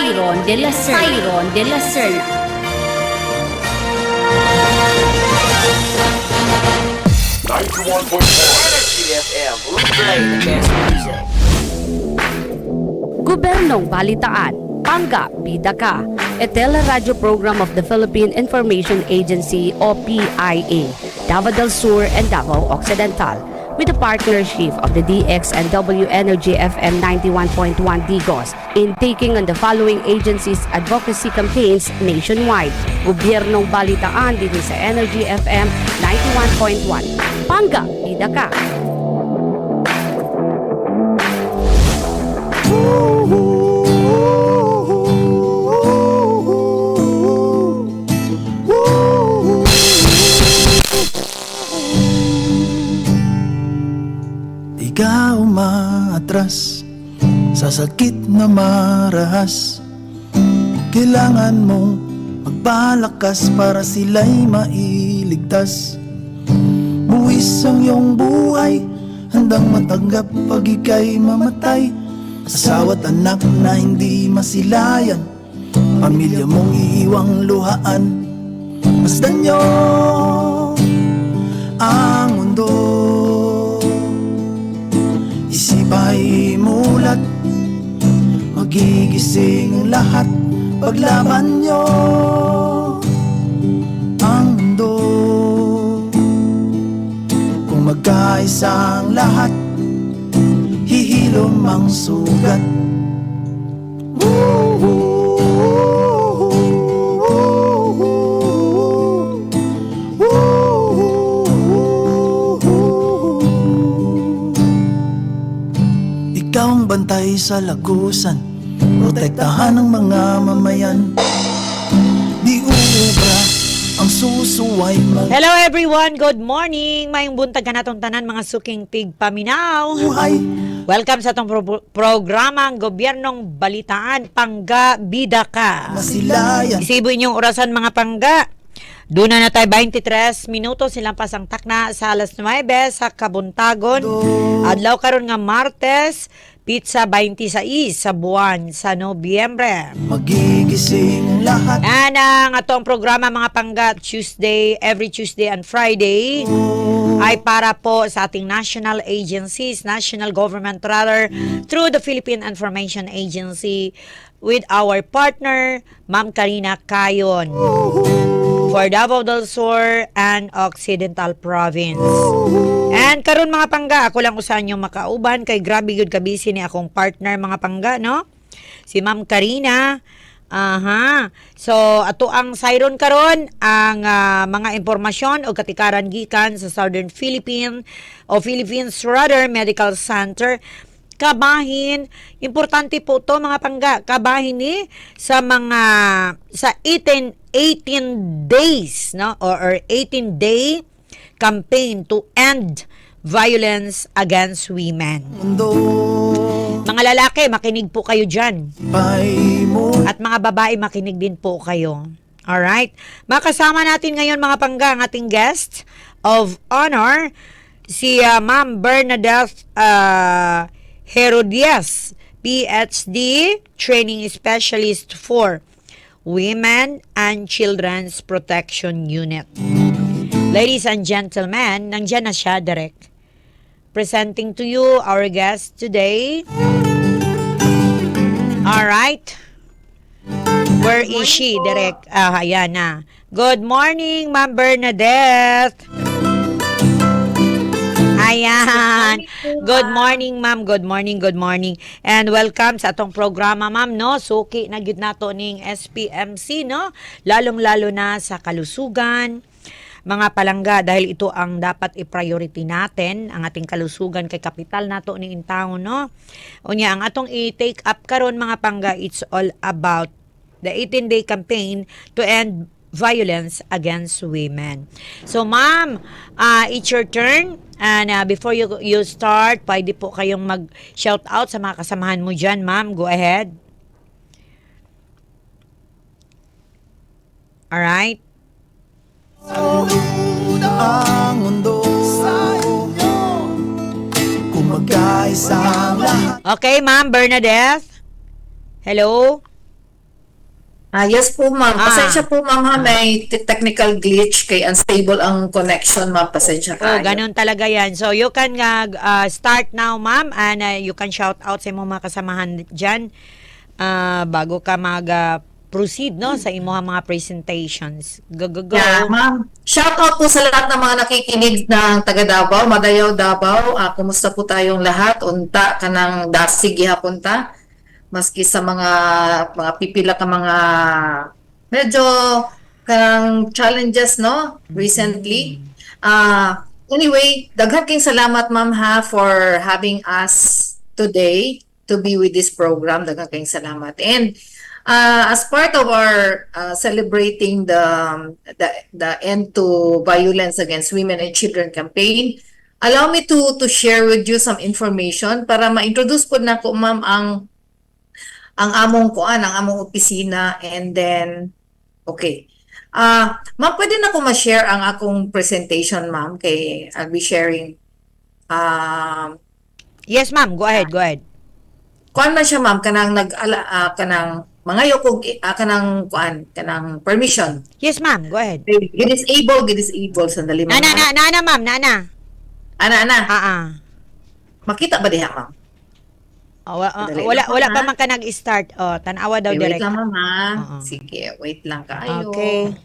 Byron de la Serna. 91.4 Energy FM. We play the best music. Gobernong Balitaan, Pangga, Bida Ka, a teleradyo program of the Philippine Information Agency o PIA, Davao del Sur and Davao Occidental, with the partnership of the DXNW Energy FM 91.1 Digos in taking on the following agencies' advocacy campaigns nationwide. Gobyernong Balitaan din sa Energy FM 91.1. Pangga, Bida Ka. Di ka umaatras sa sakit na marahas. Kailangan mong magpalakas para sila'y mailigtas. Buwis ang iyong buhay, handang matanggap pag ika'y mamatay. Asawa't anak na hindi masilayan, pamilya mong iiwang luhaan. Masdan nyo ang mundo, isip ay mulat, magigising ang lahat. Paglaban nyo ang mundo, kung magkaisang lahat, hihilom ang sugat. Ikaw ang bantay sa lagusan, protektahan ng mga mamayan. Di ubra ang susuway mo. Hello everyone, good morning. Mayong buntag ka natong tanan mga suking tigpaminaw. Buhay Welcome sa itong programang Gobyernong Balitaan, Pangga, Bida Ka. masilayan. Isibo inyong orasan mga pangga. Doon na tayo 23 minutos silang pasang takna sa alas 9 sa Kabuntagon. Adlaw karon nga Martes, pizza 26 sa buwan sa Nobyembre. Magigising ang lahat. And ang atong programa mga pangga every Tuesday and Friday ay para po sa ating national agencies, national government rather, through the Philippine Information Agency with our partner, Ma'am Karina Cayon, for Davao del Sur and Occidental Province. And karon mga pangga, ako lang usahan yung makauban kay grabe good kabisi ni akong partner mga pangga, no? Si Ma'am Karina. So ato ang sayron karon ang mga impormasyon o katikaran gikan sa Southern Philippines rather Medical Center. Kabahin, importante po to mga pangga, kabahin ni sa 18 days, no, or 18-day campaign to end violence against women. Mundo Mga lalaki, makinig po kayo dyan. pay mo. At mga babae, makinig din po kayo. Alright? Makasama natin ngayon mga pangga ang ating guest of honor, si Ma'am Bernadette Herodias, PhD, Training Specialist for Women and Children's Protection Unit. Ladies and gentlemen, nandiyan na siya, direct. Presenting to you our guest today. Alright. Where is she, direct? Ayan na. Good morning, Ma'am Bernadette. Ayan. Good morning, ma'am. Good morning, good morning. And welcome sa atong programa, ma'am, no? Suki na gyud nato ning SPMC, no? Lalong-lalo na sa kalusugan, mga palangga, dahil ito ang dapat i-priority natin, ang ating kalusugan kay kapital nato ning intawon, no? Unya, ang atong i-take up karon mga pangga, it's all about the 18-day campaign to end violence against women. So, ma'am, it's your turn. And before you start, pwede po kayong mag-shout out sa mga kasamahan mo dyan, ma'am. Go ahead. Alright? Ang mundo sa inyo, kung magkaisang lahat. Okay, ma'am Bernadette. Hello? Yes po, ma'am. Ah. Pasensya po, ma'am, ha. May technical glitch kay unstable ang connection, ma'am. Pasensya Oh, kayo. ganun talaga yan. So, you can start now, ma'am, and you can shout out sa imong mga kasamahan dyan bago ka mag-proceed, no, sa imong mga presentations. Go, go, go. Yeah, ma'am. Shout out po sa lahat ng mga nakikinig ng taga Davao, Madayaw, Davao. Kumusta po tayong lahat? Unta kanang dasig gihapon ta. Maski sa mga pipila ka mga medyo kanang challenges, no, recently. Anyway, daghan kayong salamat, ma'am, ha, for having us today to be with this program. Daghan kayong salamat. And as part of our celebrating the end to violence against women and children campaign, allow me to share with you some information para ma-introduce po na ko, ma'am, ang among opisina, and then okay. Ma'am, pwede na ko ma-share ang akong presentation, ma'am, kay I'll be sharing Yes, ma'am. Go ahead, go ahead. kuan man siya, ma'am, kanang kanang mga yokog kanang permission. Yes, ma'am. Go ahead. Gidisable sandali, ma'am. Nana, ma'am. Nana. Ana. Ah. Makita ba diha, ma'am? Dali Wala lang po, pa ha? man ka nag-start. Tanawa daw Okay, wait direct. lang, ma'am, ha? Oo. Sige, wait lang kayo. Okay.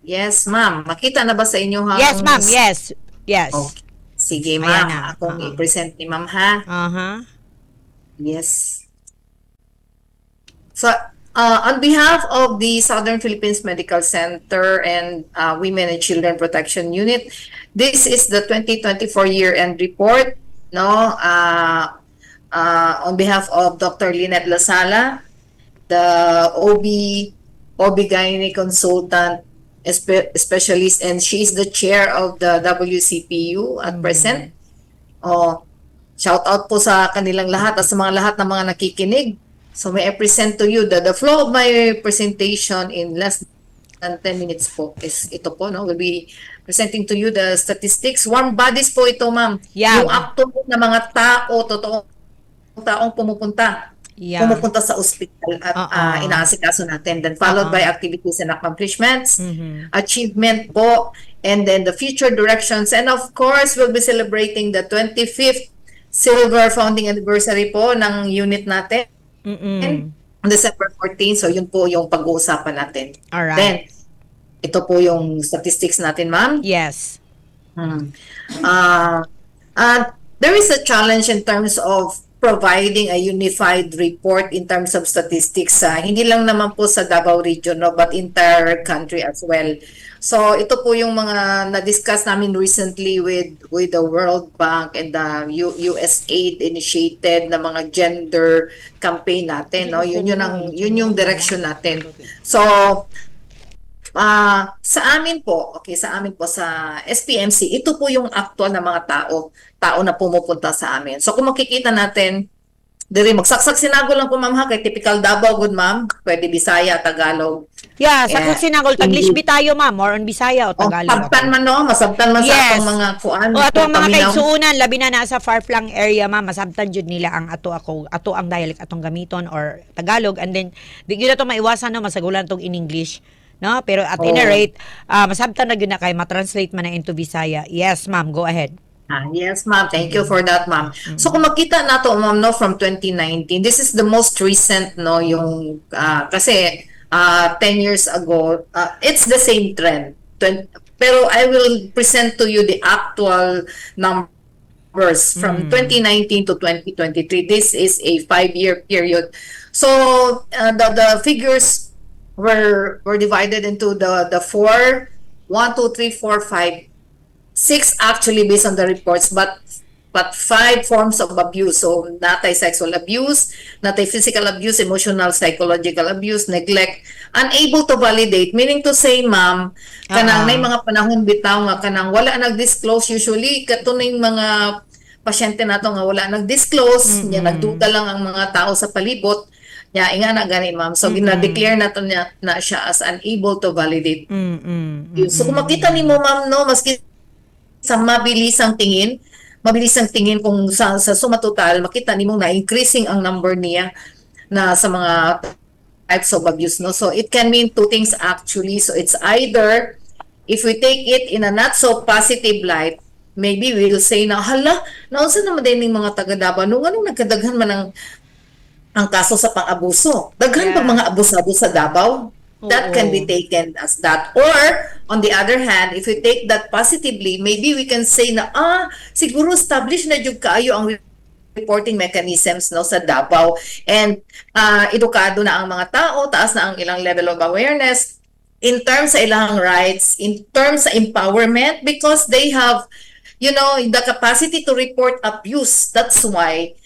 Yes, ma'am. Makita na ba sa inyo, ha? Yes, ma'am. Yes. Yes. Okay. Sige, Ayan ma'am. na. Akong Oo. i-present ni ma'am, ha? Yes. So, on behalf of the Southern Philippines Medical Center and Women and Children Protection Unit, this is the 2024 year-end report. No, on behalf of Dr. Lynette Lasala, the OB-GYN consultant specialist, and she is the chair of the WCPU at present. Shout out po sa kanilang lahat at sa mga lahat ng mga nakikinig. So may I present to you the flow of my presentation in less than 10 minutes po is ito po, no? We'll be presenting to you the statistics. Warm bodies po ito, ma'am. Yeah. Yung actual na mga tao, totoong taong pumupunta sa ospital at inaasikaso natin. Then followed by activities and accomplishments, achievement po, and then the future directions. And of course, we'll be celebrating the 25th silver founding anniversary po ng unit natin. On December 14. So yun po yung pag-uusapan natin. Alright. Then, ito po yung statistics natin, ma'am. Yes. There is a challenge in terms of providing a unified report in terms of statistics. Hindi lang naman po sa Davao region, no, but entire country as well. So ito po yung mga na-discuss namin recently with the World Bank and the USAID initiated na mga gender campaign natin, no. Yun yung direction natin. So sa amin po sa SPMC, ito po yung actual na mga tao na pumupunta sa amin. So kung makikita natin, diri magsaksak sinago lang po, ma'am, ha, kay typical Davao good, ma'am. Pwede Bisaya, Tagalog. Yeah, saksak sinagol Taglish English. bitayo, ma'am, or on Bisaya o Tagalog. Sabtan man, no, masabtan man sa Yes. atong mga kuan. O ato ang mga paminaw. kaigsuunan, labi na nasa far-flung area, ma'am, masabtan jud nila ang ato ang dialect atong gamiton or Tagalog, and then di gyud ato maiwasan, no, masagulan tong in English, no, pero at any rate, masabtan na gyud na kay ma-translate man na into Bisaya. Yes, ma'am, go ahead. Yes, ma'am. Thank you for that, ma'am. So kung makita nato, ma'am, no, from 2019, this is the most recent, no, yung kasi 10 years ago, it's the same trend. Pero I will present to you the actual numbers from 2019 to 2023. This is a 5-year period. So the figures were divided into the 4, 1, 2, 3, 4, 5, 6 actually based on the reports, but 5 forms of abuse. So natay sexual abuse, natay physical abuse, emotional, psychological abuse, neglect, unable to validate, meaning to say, ma'am, kanang may mga panahon bitaw nga kanang wala nag-disclose, usually katuning mga pasyente nato nga wala nag-disclose, nya nagduda lang ang mga tao sa palibot. Ya, inga na gani, ma'am. So gina-declare nato niya na siya as unable to validate. So kung makita nimo, ma'am, no, maski sa mabilisang tingin kung sa suma total, makita nimo na increasing ang number niya na sa mga types of abuse, no? So it can mean two things actually. So it's either, if we take it in a not so positive light, maybe we'll say na, hala, naunsa naman din yung mga taga Davao, nung anong nagkadaghan man ang kaso sa pang-abuso. Daghan pag mga abusado sa Davao. That can be taken as that. Or, on the other hand, if we take that positively, maybe we can say na, siguro established na jud kaayo ang reporting mechanisms, no, sa Davao. And edukado na ang mga tao, taas na ang ilang level of awareness in terms sa ilang rights, in terms sa empowerment, because they have, the capacity to report abuse. That's why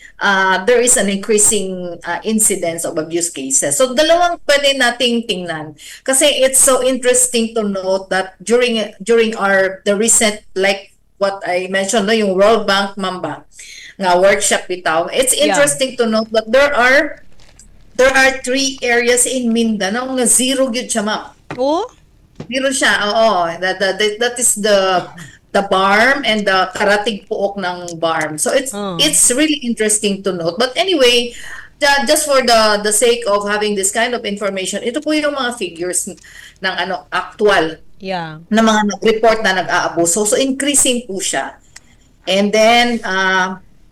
there is an increasing incidence of abuse cases. So dalawang pwede nating tingnan. Kasi it's so interesting to note that during the recent, like what I mentioned, no, yung World Bank Mamba nga workshop bitaw, it's interesting to note that there are 3 areas in Mindanao nga zero gyud siya, ma'am. Oh? Zero siya, oo. That is the BARM and the karatig puok ng BARM. So it's really interesting to note. But anyway, just for the sake of having this kind of information, ito po yung mga figures ng actual na mga nag-report na nag-aabuso. So increasing po siya. And then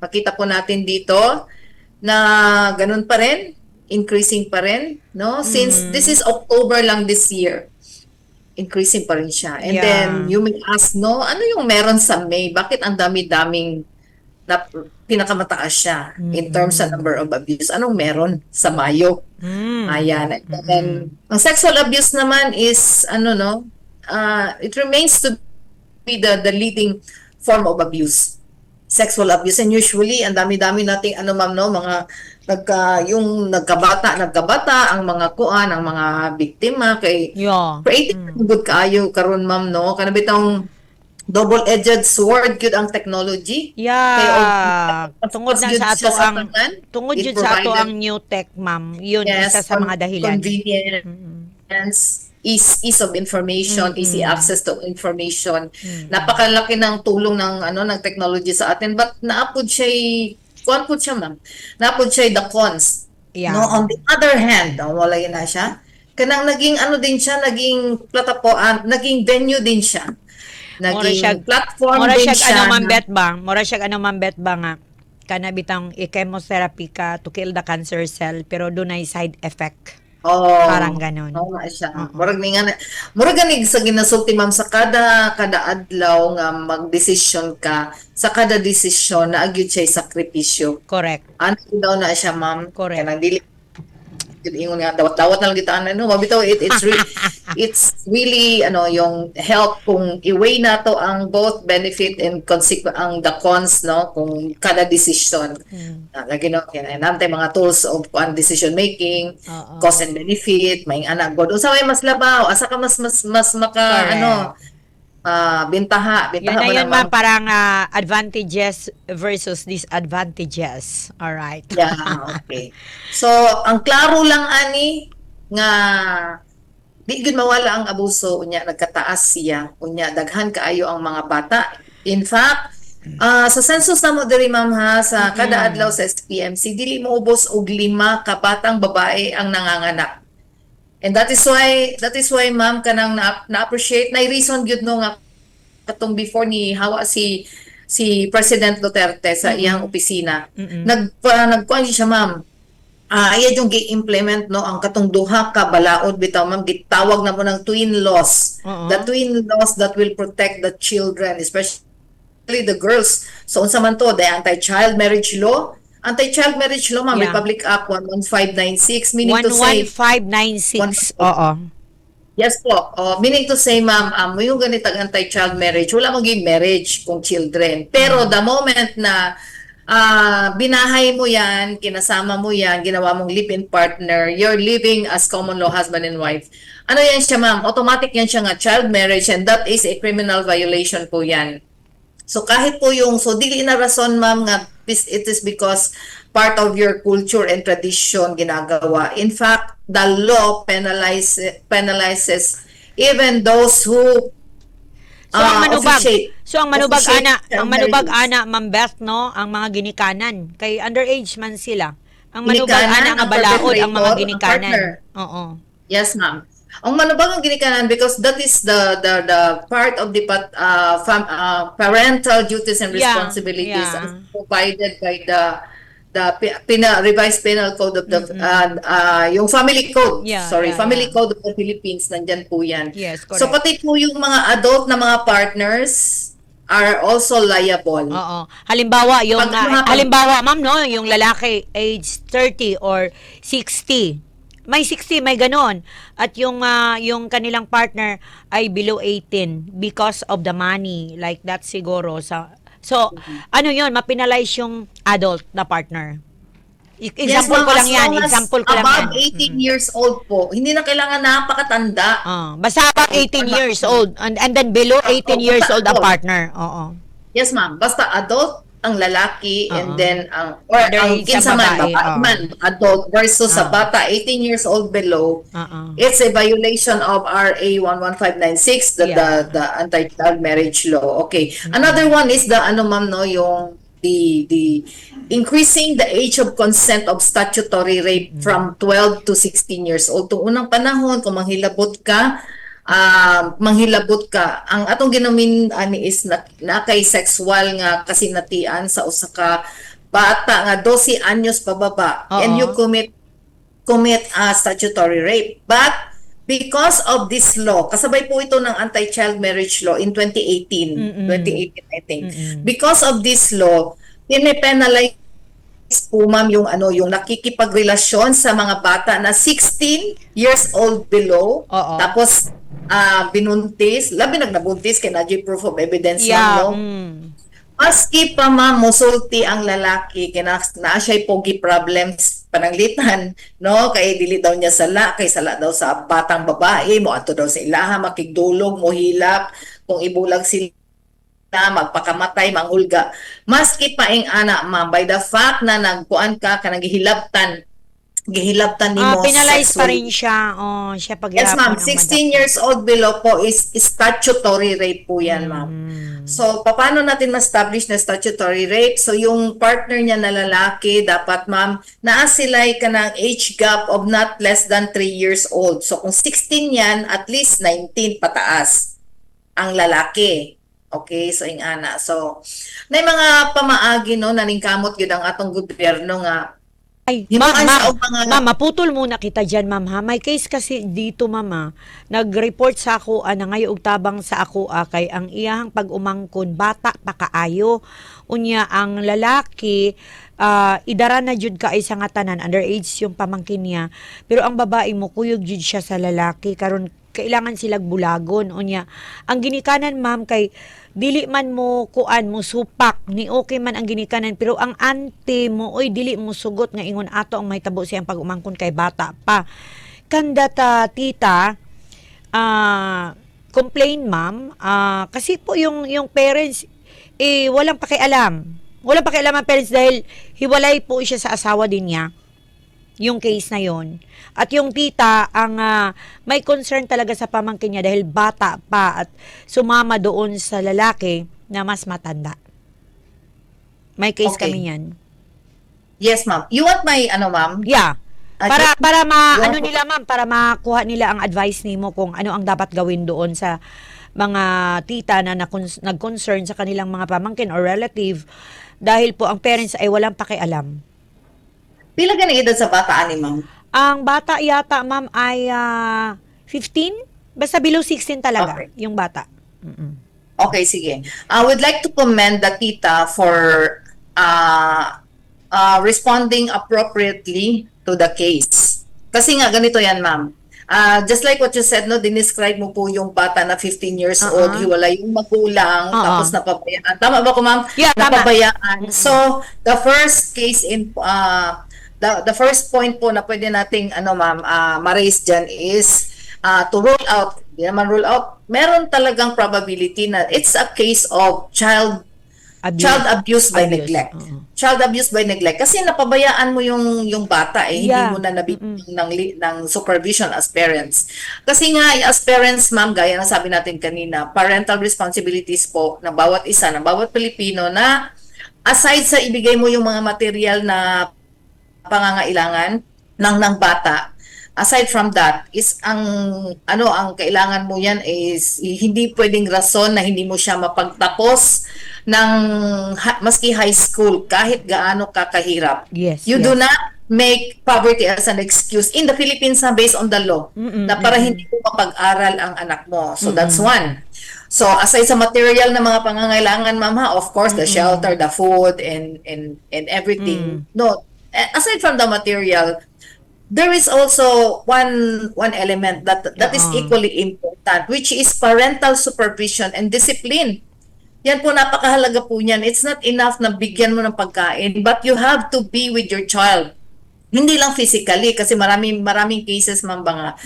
makita po natin dito na ganun pa rin, increasing pa rin, no? Since this is October lang this year, increasing pa rin siya. And then, you may ask, no, ano yung meron sa May? Bakit ang dami-daming na pinakamataas siya in terms sa number of abuse? Anong meron sa Mayo? Ayan. And then, ang sexual abuse naman is, it remains to be the leading form of abuse. Sexual abuse. And usually, ang dami-dami nating, ma'am, no, mga yung nagkabata, ang mga kuan, ang mga biktima kay creating good kaayo karon, ma'am, no, kana bitong double-edged sword gyud ang technology. Tungod na sa ato ang new tech, ma'am. Yun isa sa mga dahilan. Convenience, ease of information, easy access to information. Napakalaki ng tulong ng ng technology sa atin, but naapod siya ma'am. Napod siya the cons. No, on the other hand, wala yun na siya. Kanang naging din siya, naging plataforma, naging venue din siya. Naging platform din siya. Mora siya bet ba nga kana bitang chemotherapy ka to kill the cancer cell pero dunay side effect. Parang ganon. Siya. Murag ganig sa ginasulti, ma'am, sa kada adlaw nga magdesisyon ka, sa kada desisyon na agyud siya sakripisyo. Correct. Ano daw na siya, ma'am? Correct. Kanang dili ingon nga dawat na lang kita mabitaw, it's really yung help kung i-weigh nato ang both benefit and ang the cons, no, kung kada decision lagi no nantay mga tools of decision making, cost and benefit, may anak god unsa may mas labaw, asa ka mas maka bintaha yun ma'am, parang advantages versus disadvantages. All right. Okay. So ang klaro lang ani nga di gud mawala ang abuso, unya nagkataas siya, unya daghan kaayo ang mga bata. In fact, sa census na mo diri, ma'am, ha, sa kada adlaw sa SPMC dili moubos og 5 ka batang babae ang nanganganak. And that is why ma'am, kanang na-appreciate na reason gyud no nga katong before ni hawa si President Duterte sa iyang opisina. Nagkuan siya, ma'am. Iya yung gi-implement, no, ang katong duha ka balaod bitaw, ma'am, gitawag na mo ng twin laws. The twin laws that will protect the children, especially the girls. So unsa man to, the anti-child marriage law, ma'am, Republic Act 11596, meaning to say 11596. Yes po. Meaning to say, ma'am, yung ganitang anti-child marriage, wala maging marriage kung children. Pero the moment na binahay mo yan, kinasama mo yan, ginawa mong live-in partner, you're living as common law husband and wife. Ano yan siya, ma'am? Automatic yan siya nga child marriage, and that is a criminal violation po yan. So kahit po so dili na rason, ma'am, nga it is because part of your culture and tradition ginagawa. In fact, the law penalizes even those who ang manubag ana, Ma'am Beth, no, ang mga ginikanan kay underage man sila. Ang manubag ana nga balaod ang mga perpetrator, ginikanan. partner. Oo. Yes, ma'am. Ang manubag ang ginikanan because that is the part of the parental duties and Yeah, responsibilities yeah. as provided by revised penal code of the yung family code. Yeah, Sorry, yeah, family yeah. code of the Philippines, nandyan po yan. Yes, So correct. pati po yung mga adult na mga partners are also liable. Oo. Halimbawa, Pag- ma'am, no, yung lalaki age 30 or 60. May 60, may ganon. At yung kanilang partner ay below 18 because of the money. Like that siguro. So, ano yun? Mapinalize yung adult na partner. Example ma'am, ko lang as yan. long as Example ko lang above yan. 18 years old po, hindi na kailangan napakatanda. Basta above 18 years old. And then below 18 years old ang partner. Oo. Yes, ma'am. Basta adult ang lalaki and then ang Underage kinsa sa man, babae, babae man, adult versus sa bata 18 years old below. It's a violation of RA 11596, the anti-child marriage law. Okay. Another one is the ma'am, no, yung the increasing the age of consent of statutory rape from 12 to 16 years old. Tung unang panahon kung manghilabot ka, ang atong ginamin ani is na kay sexual nga kasinatian sa usa ka bata nga 12 anyos pababa and you commit statutory rape. But because of this law, kasabay po ito ng anti-child marriage law in 2018, 2018 I think. Because of this law, pinipenalize po ma'am yung yung nakikipagrelasyon sa mga bata na 16 years old below. Oo. Tapos binuntis, labi nagnabuntis kay na proof of evidence Yeah. ma'am, no? Maski pa ma'am musulti ang lalaki kina na siya'y pogi problems pananglitan, no, kay dili daw niya kay sala daw sa batang babae mo ato daw sa ilaha makigdulog mo hilak kung ibulag sila magpakamatay manghulga. Maski pa ing ana ma'am, by the fact na nagkuan ka kanang gihilabtan nimo Penalize pa sexually. rin siya. Siya Yes, ma'am. paghirapan ng 16 years old below po is statutory rape po yan, ma'am. So, paano natin ma-establish na statutory rape? So, yung partner niya na lalaki, dapat, ma'am, naa sila ka ng age gap of not less than 3 years old. So, kung 16 yan, at least 19 pataas ang lalaki. Okay, so ing ana. So, may mga pamaagi no naningkamot gyud ang atong gobyerno nga Ay, Himaan sa ma'am, maputol muna kita dyan, ma'am, ha? May case kasi dito, ma'am, ha? Nag-report sa ako, na ngayon ugtabang sa ako, kay ang iyahang pag-umangkon, bata pa kaayo. Unya, ang lalaki, idara na jud ka isa nga tanan, underage yung pamangkin niya. Pero ang babae mo, kuyog jud siya sa lalaki, karon kailangan silag bulagon. Unya, ang ginikanan, ma'am, kay dili man mo kuan mo supak ni okay man ang ginikanan pero ang ante mo oy dili mo sugot nga ingon ato ang mahitabo siyang pag-umangkon kay bata pa kandata tita complain ma'am kasi po yung parents walang pakialam ang parents dahil hiwalay po siya sa asawa din niya yung case na yon. At yung tita, ang may concern talaga sa pamangkin niya dahil bata pa at sumama doon sa lalaki na mas matanda. May case Okay. kami yan. Yes, ma'am. You want my ma'am? Yeah. Ah, Ano nila ma'am, para makuha nila ang advice nimo kung ano ang dapat gawin doon sa mga tita na nag-concern sa kanilang mga pamangkin or relative dahil po ang parents ay walang pakialam. Pila ka na edad sa bata ani, ma'am? Ang bata yata, ma'am, ay 15? Basta below 16 talaga, Okay. yung bata. Okay, sige. I would like to commend the tita for responding appropriately to the case. Kasi nga, ganito yan, ma'am. Just like what you said, no, dinescribe mo po yung bata na 15 years old, hiwalay yung magulang, tapos napabayaan. Tama ba ko, ma'am? Yeah, tama. Napabayaan. So, the first case the first point po na pwede nating ma'am ma-raise dyan is to rule out, hindi naman rule out, meron talagang probability na it's a case of child abuse by neglect. Child abuse by neglect kasi napabayaan mo yung bata hindi Yeah. mo na nabigyan ng supervision as parents. Kasi nga as parents, ma'am, gaya ng sabi natin kanina, parental responsibilities po ng bawat isa, ng bawat Pilipino na aside sa ibigay mo yung mga material na pangangailangan ng bata. Aside from that, is ang kailangan mo yan is hindi pwedeng rason na hindi mo siya mapagtapos ng maski high school kahit gaano kakahirap. Yes, You yes. do not make poverty as an excuse. In the Philippines based on the law na para hindi mo mapag-aral ang anak mo. So that's one. So aside sa material na mga pangangailangan, ma'am, ha, of course the shelter, the food and everything. No, aside from the material, there is also one element that is equally important, which is parental supervision and discipline. Yan po, napakahalaga po niyan. It's not enough na bigyan mo ng pagkain, but you have to be with your child. Hindi lang physically, kasi maraming cases, ma'am, mga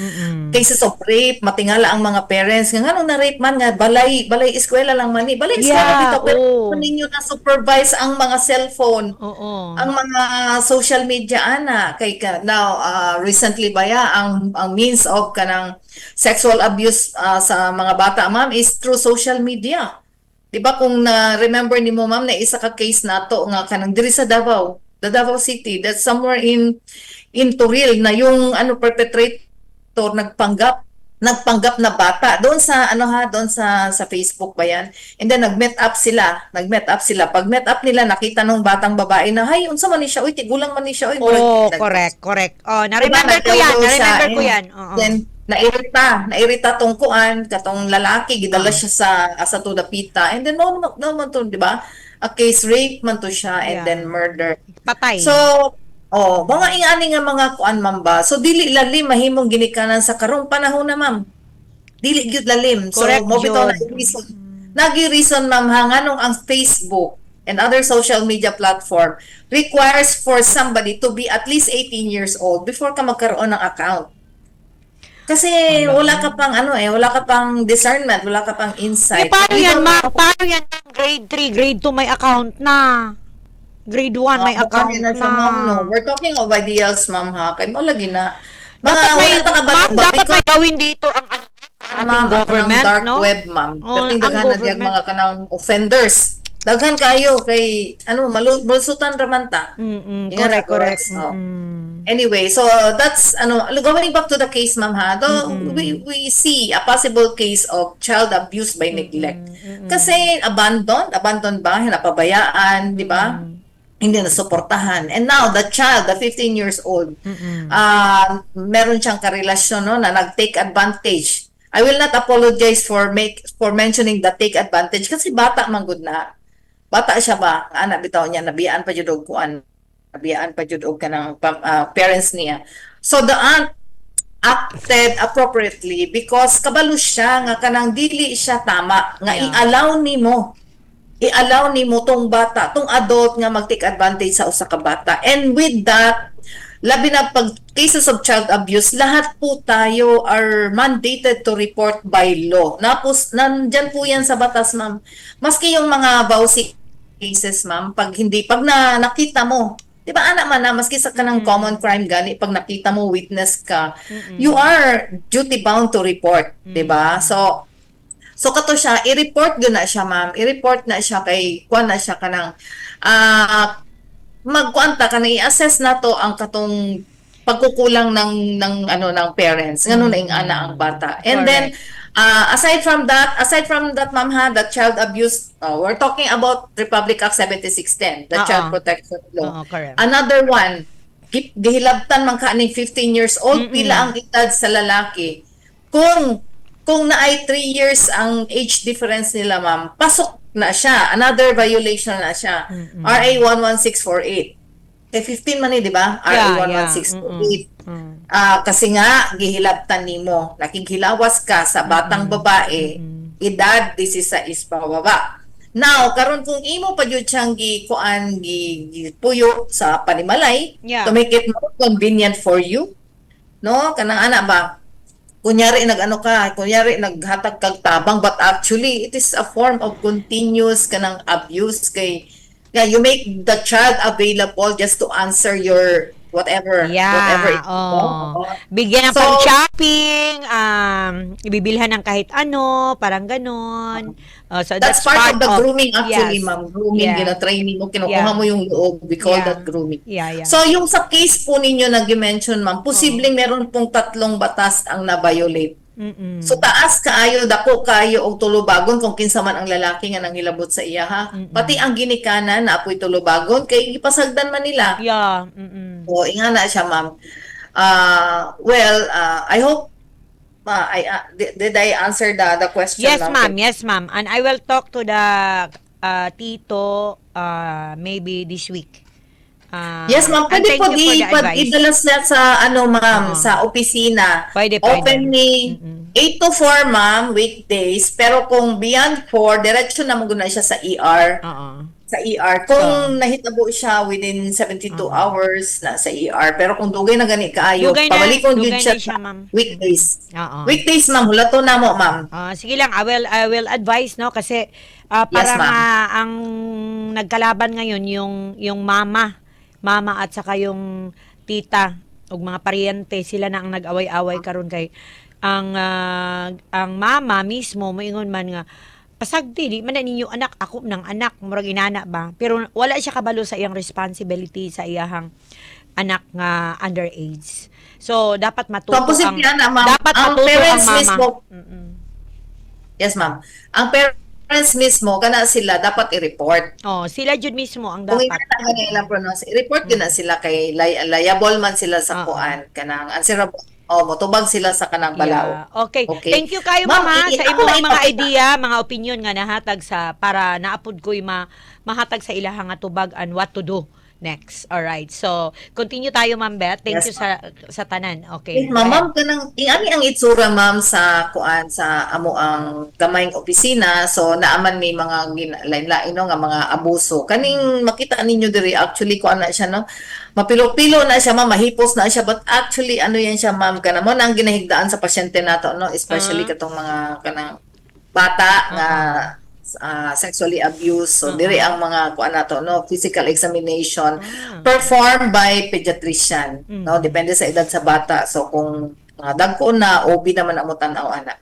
cases of rape, matingala ang mga parents. Nga nung na-rape man nga, balay eskwela lang man. Balay eskwela Yeah, dito, pero oo. ninyo na supervise ang mga cellphone, Oo. ang mga social media, ana. Now, recently ba ang means of kanang sexual abuse sa mga bata, ma'am, is through social media. Diba kung na-remember ni mo, ma'am, na isa ka case nato nga kanang diri sa Davao, the Davao City, that's somewhere in Turil, na yung perpetrator nagpanggap na bata doon sa doon sa Facebook ba yan, and then nag-met up sila pag met up nila, nakita nung batang babae na, hay, unsa man ni siya, uy, tigulang man ni siya, uy, Oh, murag- correct. Oh, Diba, na-remember ko yan. nagkaroon siya, Na-remember ko and yan. Oo. Then, nairita tong kuan, katong lalaki, gidala siya sa to the pita, and then no man to, di ba? A case rape man to siya, and Yeah. then murder. Patay. So, mga ingani nga mga kuan, ma'am ba? So, dili lalim mahimong ginikanan sa karong panahon na, ma'am. Dili gyud lalim. Correct, So, mo bitaw na Jud. reason. Nagi-reason, ma'am, ha, nganong ang Facebook and other social media platform requires for somebody to be at least 18 years old before ka magkaroon ng account. Kasi wala ka pang wala ka pang discernment, wala ka pang insight. paano You yan, don't ma'am? know. Paano yan? Grade 3, grade 2 may account na. Grade 1 may account na siya, ma'am, no? We're talking of ideals, ma'am, ha? Kaya mo lagi na. Dapat may, wala ta ka ba- ma'am, dapat because- may gawin dito ang ating Ma'am, government, ang dark no? web, ma'am. Oh, Dating ang daghan na government. mga kanang offenders. Daghan kayo kay malusutan raman ta. Ingat Correct. ako, so. Anyway, so that's going back to the case, ma'am, ha. Though we see a possible case of child abuse by neglect. Kasi abandoned ba, napabayaan, di ba? Hindi na suportahan. And now the child, the 15 years old, meron siyang karelasyon, no, na nag-take advantage. I will not apologize for mentioning the take advantage kasi bata man gud na. Bata siya ba? Anak bitaw niya, nabiyaan pa jud og kuan. Nabiyaan pa jud og kanang parents niya. So the aunt acted appropriately because kabalo siya nga kanang dili siya tama nga i-allow nimo tong bata, tong adult nga mag-take advantage sa usa ka bata. And with that, labi na pag cases of child abuse, lahat po tayo are mandated to report by law. Nandyan po yan sa batas, ma'am. Maski yung mga bawsi cases, ma'am, pag nakita mo, di ba, anak man na, maski sa kanang common crime gani, pag nakita mo, witness ka, you are duty bound to report, di ba? So kato siya, i-report na siya, ma'am. I-report na siya kay kuan na siya kanang magkuanta ka na i-assess na to ang katong pagkukulang ng parents. Ngano na ing ana ang bata. And then aside from that, ma'am, ha, the child abuse, we're talking about Republic Act 7610, the Child Protection Law. Correct. Another one, gihilabtan man ka ning 15 years old, pila ang edad sa lalaki. Kung naay 3 years ang age difference nila, ma'am, pasok na siya. Another violation na siya. RA 11648. Eh, 15 man di ba? RA 11648. Kasi nga, gihilabtan nimo. Nakighilawas ka sa batang babae, edad 16 pababa. Now, karon kung imo pa jud siyang gipuyo sa panimalay, to make it more convenient for you, no? Kanang ana ba? Kunyari naghatag kag tabang, but actually it is a form of continuous kanang abuse kay you make the child available just to answer your whatever Yeah. it Oh. Bigyan ng So- pang-shopping, ibibilhan ng kahit ano, parang ganon. So That's part of the grooming actually, yes. ma'am. Grooming, Yeah. training mo, kinukuha Yeah. mo yung loob. We call Yeah. that grooming. Yeah. So, yung sa case po ninyo na mention ma'am, posibleng meron pong 3 batas ang na-violate. Mm-mm. So, taas kaayo, dako kayo o tulubagon kung kinsa man ang lalaki nga nanghilabot sa iya, ha? Pati ang ginikanan na apoy tulubagon, kay ipasagdan man nila. Yeah. Mm-mm. O, inga na siya, ma'am. I hope, did I answer the question? Yes, ma'am. Yes, ma'am. And I will talk to the tito maybe this week. Yes, ma'am. And Pwede thank po you for the advice. idala sila sa, ma'am, sa opisina. Pwede. Opening 8 to 4, ma'am, weekdays. Pero kung beyond 4, diretso na maguna siya sa ER. Oo. Sa ER. Kung nahitabo siya within 72 hours na sa ER. Pero kung dugay na gani kaayo, Dugay na, pabalikon dugay yun na siya siya, sa ma'am. weekdays. Oo. Weekdays, ma'am. Hulato na mo, ma'am. Sige lang, I will advise, no, kasi parang ma'am. ang nagkalaban ngayon yung mama at saka yung tita ug mga paryente, sila na ang nag-away-away karon kay ang mama mismo moingon man nga pasagdi di man na ninyo anak, ako nang anak murag inana ba, pero wala siya kabalo sa iyang responsibility sa iyahang anak nga underage. So dapat matuto So, posible yan, ma'am. dapat Ang matuto ang parents mama. mismo, Mm-mm. yes, ma'am. Ang parents mismo, kana sila dapat i-report. Oh, sila jud mismo ang Kung dapat. inana nila pronounce, i-report yun na sila kay liable man sila sa Oo. kuan kanang answerable. Motubag sila sa kanang balaw. Yeah. Okay. Okay. Thank you kayo, Ma'am, mama, sa ako imong mga ipakita- idea, mga opinion nga nahatag sa para naapod ko'y mahatag sa ilaha nga tubag and what to do next. All right. So, continue tayo, Ma'am Beth. Thank Yes, you sa tanan. Okay. Yes, ma'am, kanang ingani ang itsura, ma'am, sa kuan sa amo ang gamayng opisina. So naaman may mga lain-lain no, nga mga abuso. Kaning makita ninyo diri actually kuan na siya, no. Mapilo-pilo na siya, ma'am, mahipos na siya, but actually ano yan siya, ma'am, kana mo nang ginahigdaan sa pasyente nato, no, especially katong mga kanang bata nga sexually abused. So diri ang mga kuan nato, no, physical examination performed by pediatrician, no, depende sa edad sa bata. So kung dagko na OB naman amo tan-aw ana.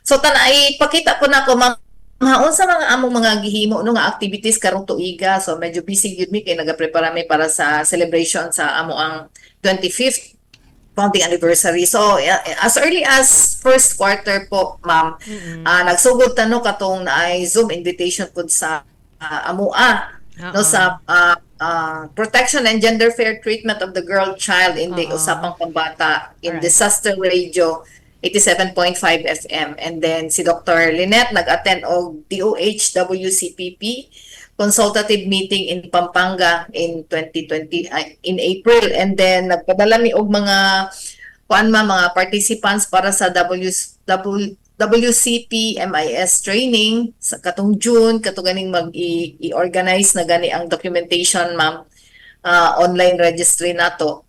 So tanay pakita ko nako, ma'am, unsa mga among mga gihimo no nga activities karong tuiga. So medyo busy gyud mi kay nagaprepara mi para sa celebration sa amo ang 25th founding anniversary. So as early as first quarter po, ma'am, nagsugod tano katong naay Zoom invitation pud sa AMUA no sa protection and gender fair treatment of the girl child in the usapang pambata in Alright. Disaster Radio 87.5 FM. And then si Dr. Lynette nag-attend og DOH WCPP consultative meeting in Pampanga in 2020 in April. And then nagpadala mi og mga mga participants para sa WCP MIS training sa katong June ganing mag-i-organize na gani ang documentation, ma'am, online registry nato.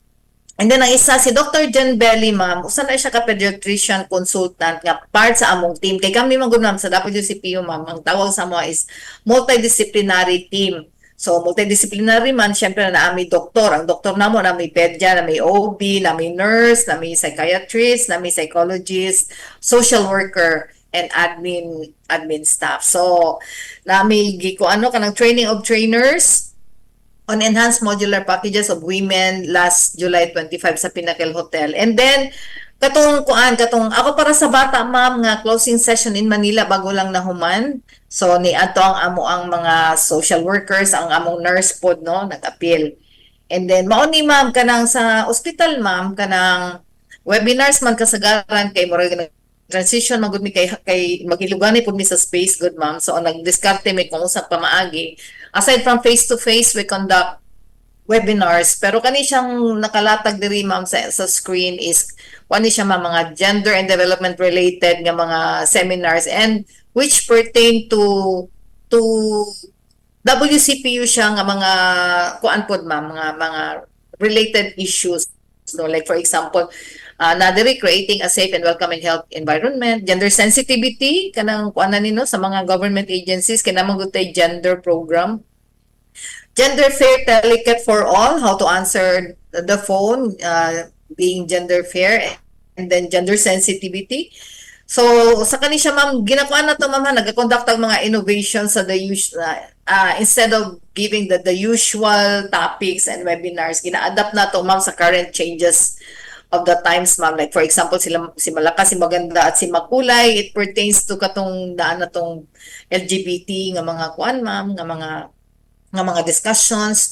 And then ang isa si Dr. Jen Belly, ma'am, usa na siya ka pediatrician consultant nga part sa among team. Kay kami man gud, ma'am, sa WCPU, ma'am, ang tawag sa mo is multidisciplinary team. So multidisciplinary man, syempre na may doktor. Ang doktor namo na may pedya, na may OB, na may nurse, na may psychiatrist, na may psychologist, social worker, and admin staff. So na may kanang training of trainers on enhanced modular packages of women last July 25 sa Pinnacle Hotel. And then katong ako para sa bata, ma'am, nga closing session in Manila bago lang nahuman. So ni ato ang amo ang mga social workers, ang among nurse pod, no, nag-appeal. And then mao ni, ma'am, kanang sa ospital, ma'am, kanang webinars man kasagaran kay murag transition magud mi kay magilugani pud mi sa space, good, ma'am. So nagdiskarte mi kung usa pa maagi. Aside from face-to-face, we conduct webinars. Pero kani siyang nakalatag diri, ma'am, sa screen is kani siya, ma'am, mga gender and development related nga mga seminars and which pertain to WCPU siya nga mga kuan pod, ma'am, mga related issues. So like for example, na diri creating a safe and welcoming health environment, gender sensitivity kanang kuan nino sa mga government agencies kinamang gutay gender program, gender fair delicate for all, how to answer the phone, being gender fair and then gender sensitivity. So sa kani siya ma'am, ginakuan na to ma'am, nag-conduct ang mga innovations sa the usual, instead of giving the usual topics and webinars, gina-adapt na to ma'am sa current changes of the times ma'am. Like for example, si Malakas, si Maganda at si Makulay, it pertains to katong daan na tong LGBT nga mga kuan ma'am, nga mga discussions.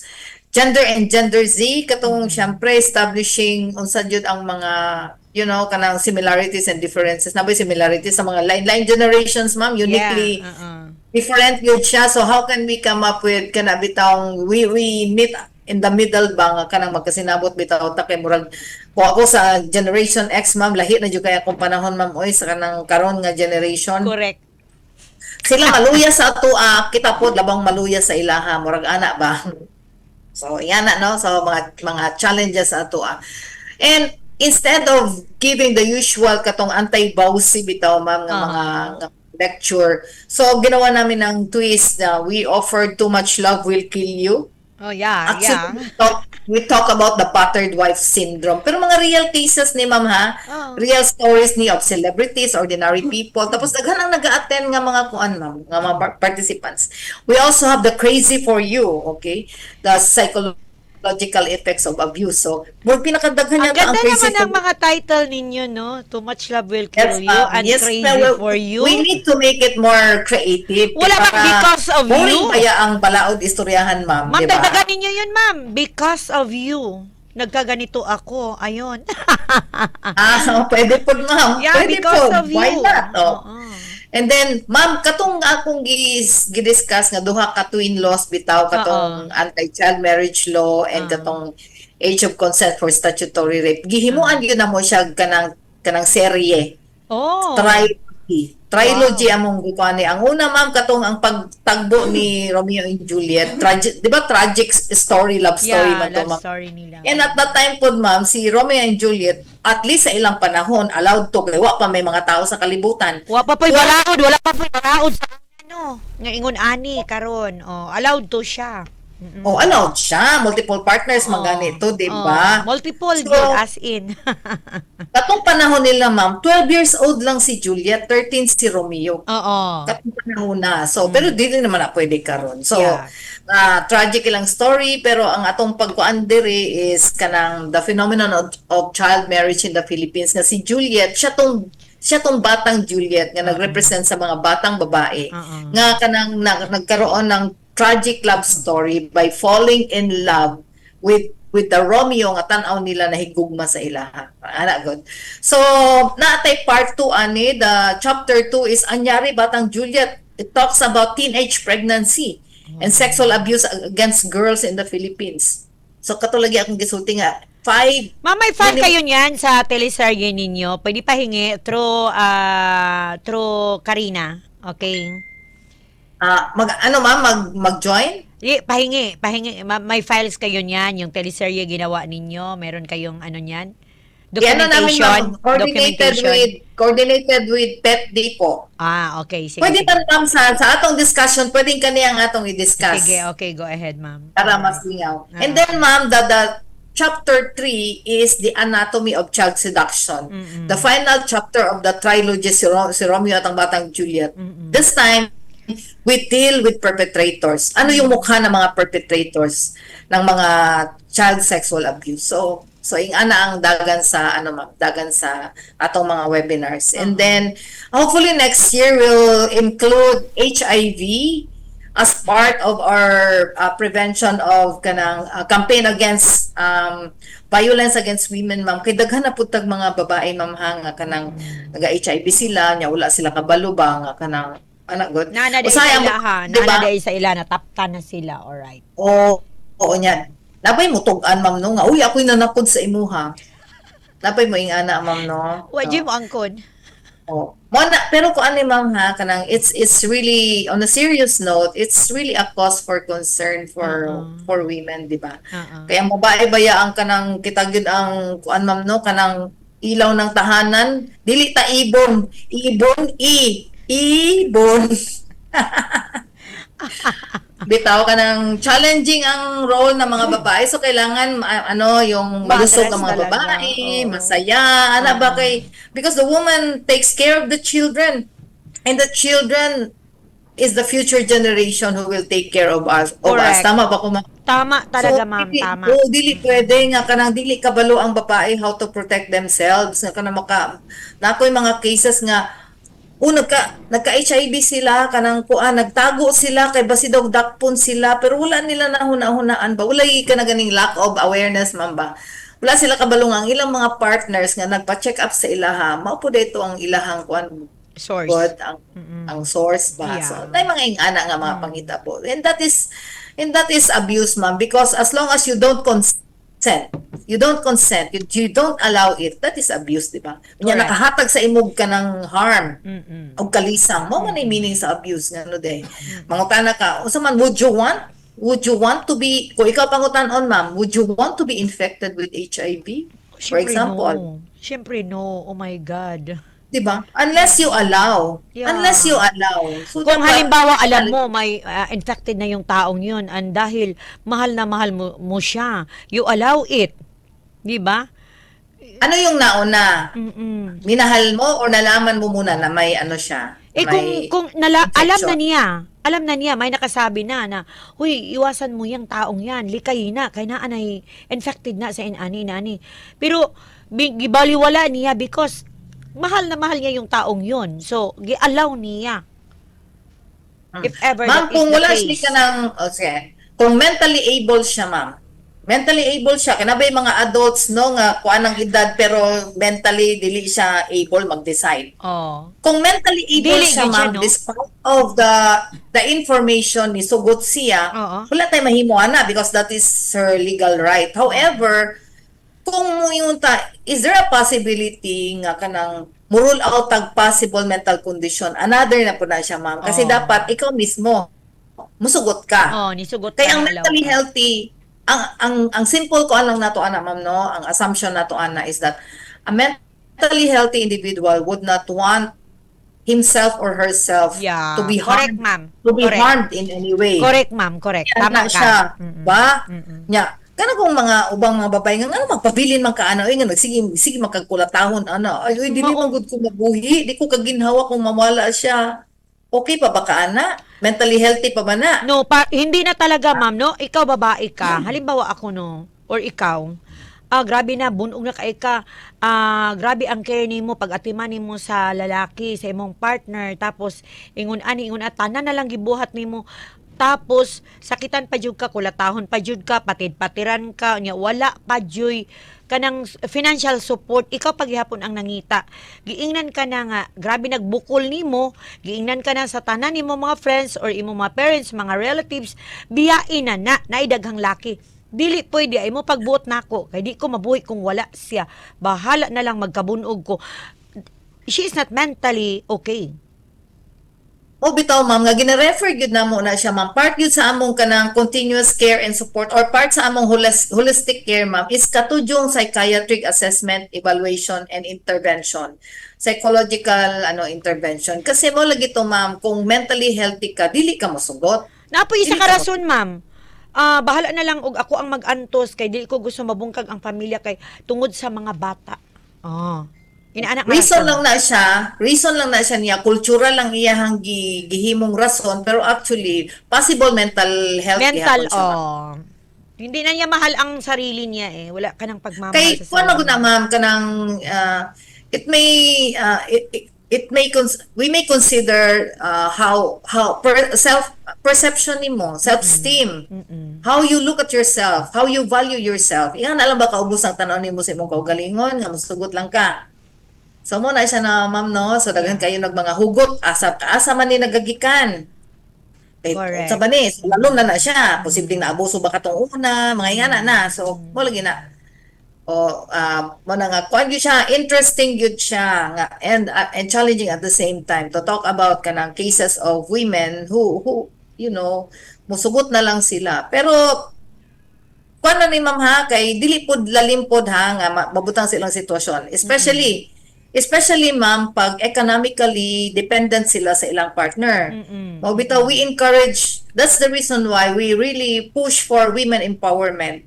Gender and Gender Z, katong syempre establishing unsa jud ang mga kanang similarities and differences. Naboy similarities sa mga line generations ma'am, uniquely different yun siya. So how can we come up with kana bitawng we meet in the middle ba nga kanang magkasinabot bitaw ta kay murag kung ako sa generation X ma'am, lahi na jud kay akong panahon ma'am oy sa kanang karon nga generation. Correct. Sila maluya sa ato, kita pod labang maluya sa ilaha, murag ana ba. So yan na no, so mga challenges sa ato. And instead of giving the usual katong anti-bawsi bitaw ma'am nga mga nga lecture, so ginawa namin ng twist na we offered Too Much Love Will Kill You. Oh, yeah, Actually, we talk about the battered wife syndrome. Pero mga real cases ni ma'am ha, real stories ni of celebrities, ordinary people. Tapos daghan ang nag-attend nga mga kuan ma'am, nga mga participants. We also have the Crazy for You, okay? The psychological effects of abuse. So, more pinakadaghan Ang yata ganda ang Crazy naman for ang mga title ninyo, no? Too Much Love Will Kill You ma'am. and Crazy well, for You. We need to make it more creative. Wala bang Para Because of boring You? kaya ang balaod istoryahan, ma'am. Ma'am, diba? dagdagan ninyo yun, ma'am. Because of You. Nagkaganito ako. Ayun. Pwede po, ma'am. Yeah, Pwede because po. of you. Why not? Oh. Oo. And then, ma'am, katong akong gidiscuss nga duha ka twin laws bitaw, katong anti-child marriage law and katong age of consent for statutory rape. Gihimuan yun na mo siya kanang serye. Oh. Trilogy among gikuan ni. Ang una ma'am katong ang pagtagbo ni Romeo and Juliet. Tragic, 'di ba tragic story, love story man to, love ma'am. story nila. And at that time po ma'am, si Romeo and Juliet, at least sa ilang panahon, allowed to kay wa pa may mga tao sa kalibutan. Wala pa po'y balaod sa ano. Nga ingon ani karon. Oh, allowed to siya. O allowed siya, multiple partners maganito, 'di ba? Multiple So, yun, as in. Katong panahon nila ma'am, 12 years old lang si Juliet, 13 si Romeo. Oo. Katong panahon na. So, pero dili naman na pwede karon. So, Yeah. tragic ilang story, pero ang atong pagkuan diri is kanang the phenomenon of child marriage in the Philippines nga si Juliet, siya tong batang Juliet nga nagrepresent sa mga batang babae nga kanang nagkaroon ng tragic love story by falling in love with the Romeo nga tan-aw nila na higugma sa ilaha. Ana god. So, naatay part 2 ani, the chapter 2 is anyari batang Juliet. It talks about teenage pregnancy and sexual abuse against girls in the Philippines. So, katulagi akong gisulti nga 5. Ma'am, may fan kayo niyan sa teleserye ninyo. Pwede pahingi through Karina. Okay? Mag-join? Pahingi. May files kayo niyan, yung teleserye ginawa ninyo. Meron kayong ano niyan? Coordinated with Pet Depot. Okay. Sige, Pwede sige. ma'am sa atong discussion, pwedeng kaniyang atong i-discuss. Sige, okay. Go ahead, ma'am. Para mas lingaw. And then ma'am, the chapter 3 is the anatomy of child seduction. The final chapter of the trilogy, si Romeo at ang Batang Juliet. This time, we deal with perpetrators. Ano yung mukha ng mga perpetrators ng mga child sexual abuse? So ing ana ang dagan sa atong mga webinars. And then hopefully next year we'll include HIV as part of our prevention of kanang campaign against violence against women, ma'am. Kay daghan na pud tag mga babae, ma'am, nga kanang naga-HIV sila, nya wala sila kabalo ba nga kanang anak god. Nana day Usay sa ang- ila ha. diba? Nana day sa ila. Nataptan na sila. Alright. Oo niyan. Napay mo tugan, ma'am, no? Nga, uy, ako'y nanapod sa imuha. Napay mo ing ana, ma'am, no? Wajib mo angkon. Pero kung ano, ma'am, ha, kanang, it's really, on a serious note, it's really a cause for concern for women, di ba? Kaya mabae-baya ang kanang kitagid ang, kuan, ma'am, no? Kanang ilaw ng tahanan, dili ta ibon. Ibon. Bitaw ka ng challenging ang role ng mga babae. So, kailangan, yung malusog ang mga Ba-address talaga. babae, Oo. masaya, ba kay, because the woman takes care of the children. And the children is the future generation who will take care of us. Correct. Tama ba ko Tama talaga, ma'am. Tama. Dili pwede nga kanang dili kabalo ang babae how to protect themselves. Nga kanang nakoy mga cases nga nagka-HIV sila kanang nagtago sila kay basidog dakpon sila pero wala nila nahuna-hunaan ba. Wala ka na ganing lack of awareness man ba. Wala sila kabalo nga ang ilang mga partners nga nagpa-check up sa ilaha. Mao po dito ang ilahang Source. God ang source ba. Yeah. So tay mga ingana nga mga pangita po. And that is abuse, ma'am, because as long as you don't consent, you don't allow it, that is abuse, di ba? Kanya Correct. nakahatag sa imog ka ng harm o kalisang, mo man ay meaning sa abuse nga no day. Mangutana ka, unsa man would you want to be, kung ikaw pangutan-on, ma'am, would you want to be infected with HIV? For Siyempre, example, no. Siyempre, no. Oh my God. di ba? Unless you allow. Yeah. Unless you allow. So, Kung dapat- halimbawa alam mo may infected na yung taong yun and dahil mahal na mahal mo siya, you allow it. Di ba? ano yung nauna? Mm-mm. Minahal mo or nalaman mo muna na may ano siya? Eh may kung alam na niya, may nakasabi na, huy, iwasan mo yung taong yan, likay na, kaya na anay infected na sa inani. Pero, gibaliwala niya because mahal na mahal niya yung taong yun. So, gi-allow niya. If ever Ma'am, that is kung the wala case. siya ka ng, kung mentally able siya, ma'am, mentally able siya, kanabay mga adults, no, nga kuan ng edad, pero mentally, dili siya able mag-decide. Oh. Kung mentally able Dili siya, gyud siya, ma'am, no? despite of the information ni sugot siya, Oo. wala tayong mahimuan na because that is her legal right. However, kung mo yung is there a possibility nga kanang murul out tag possible mental condition? Another na po na siya, ma'am. Kasi Oo. dapat ikaw mismo musugot ka. Oh, nisugot Kaya ang ka, mentally alaw ka. healthy, ang simple ko lang nato ana, ma'am, no? Ang assumption nato ana is that a mentally healthy individual would not want himself or herself Yeah. to be Correct, harmed, ma'am. to be Correct. harmed in any way. Correct, ma'am. Correct. Kaya Tama na ka. siya, Mm-mm. ba? Mm-mm. Nya, kana kung mga ubang mga babae nga ano magpabilin man ka ano, nga sige magkagkulatahon ano. Ay, dili man gud ko mabuhi, di ko kaginhawa kung mamala siya. Okay pa ba ka ana? Mentally healthy pa ba na? No, hindi na talaga, ma'am, no? Ikaw babae ka. Halimbawa ako, no? Or ikaw. Grabe na, bunog na kay ka. Grabe ang care nimo pag atiman nimo sa lalaki, sa imong partner. Tapos, ingon tanan na lang gibuhat nimo. Tapos, sakitan pa jud ka, kulatahon pa jud ka, patid-patiran ka, nya wala pa jud kanang financial support, ikaw paghihapon ang nangita. Giingnan ka na nga, grabe nagbukol nimo, giingnan ka na sa tanan nimo mga friends or imo mga parents, mga relatives, biyain na naidaghang laki. Dili pwede ay mo pagbuot nako, kay di ko mabuhi kung wala siya. Bahala na lang magkabunog ko. She is not mentally okay. O bitaw ma'am, nga gina-refer gyud na mo na siya ma'am. Part gyud sa among kanang continuous care and support or part sa among holistic care ma'am is katudjong psychiatric assessment, evaluation and intervention. Psychological intervention. Kasi mo lagi to ma'am, kung mentally healthy ka, dili ka mosugot. Napoy isa Dili ka ka rason, ma'am. Bahala na lang og ako ang mag-antos kay dili ko gusto mabungkag ang pamilya kay tungod sa mga bata. Inaanak Reason lang na siya niya, cultural lang iyahang gihimong rason, pero actually, possible mental health mental, gihapon siya, ma'am. Hindi na niya mahal ang sarili niya eh. Wala ka ng pagmamahal Kay sa kuno sarili. na ma'am kanang we may consider how self perception nimo, self-esteem, how you look at yourself, how you value yourself. Iyan alam ba kaubos ang tanaw nimo sa imong kaugalingon nga musugot lang ka. So mo na siya na ma'am no, so daghan kayo mga hugot asa man ni nagagikan. Correct. Sa banis, lalo na siya, posibleng naabuso ba katong una, mga ingana na. So mo lagi na mo na nga kuan gyud siya, interesting gyud siya nga and challenging at the same time to talk about kanang cases of women who musugot na lang sila. Pero kuan na ni ma'am ha, kay dili pod lalim pod ha nga mabutang silang sitwasyon, especially Especially, ma'am, pag economically dependent sila sa ilang partner. O bitaw, we encourage, that's the reason why we really push for women empowerment.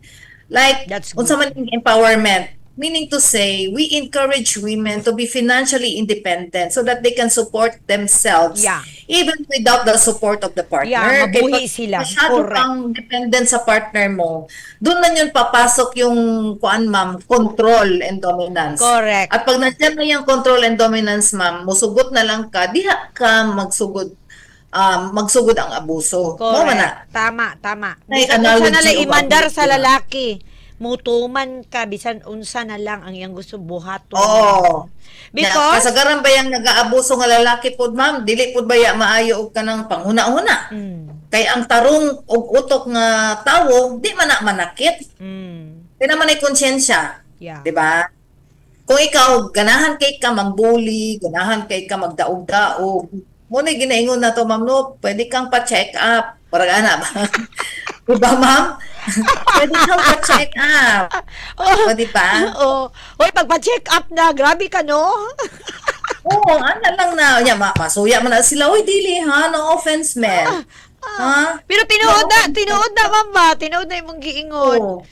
Like, That's unsa man yung empowerment, meaning to say, we encourage women to be financially independent so that they can support themselves Yeah. even without the support of the partner. Yeah, mabuhi Kaya pag sila. masyado Correct. kang dependent sa partner mo, doon na yun papasok yung, ma'am, control and dominance. Correct. At pag nandiyan na yung control and dominance, ma'am, musugot na lang ka, diha ka magsugod ang abuso. Mo man na. Correct. Tama. Ay, Bisan unsa analogy na lang of imandar abuso sa na. lalaki. Mutuman ka, bisan unsa na lang ang iyang gusto buhaton. Oo. Because, Kasagaran ba yung nag-aabuso nga lalaki pod, ma'am? Dili pod ba ya maayo og kanang panghuna-huna? Kay ang tarong og utok nga tawo, di man na manakit. Di naman ay konsyensya. yeah. Di ba? Kung ikaw, ganahan kay ka magbuli, ganahan kay ka magdaog-daog, muna ginaingon na to, ma'am, no, pwede kang pa-check up. Parang ana ba? Diba, ma'am? Pwede kang pa-check up. O, diba? Oh, hoy, pagpa-check up na, grabe ka, no? Oo, ano lang na. Yeah, masuya man na sila. Uy, dili ha, no offense, man. Ha? Pero tinuod na, mama. Tinuod na yung giingon. Oo.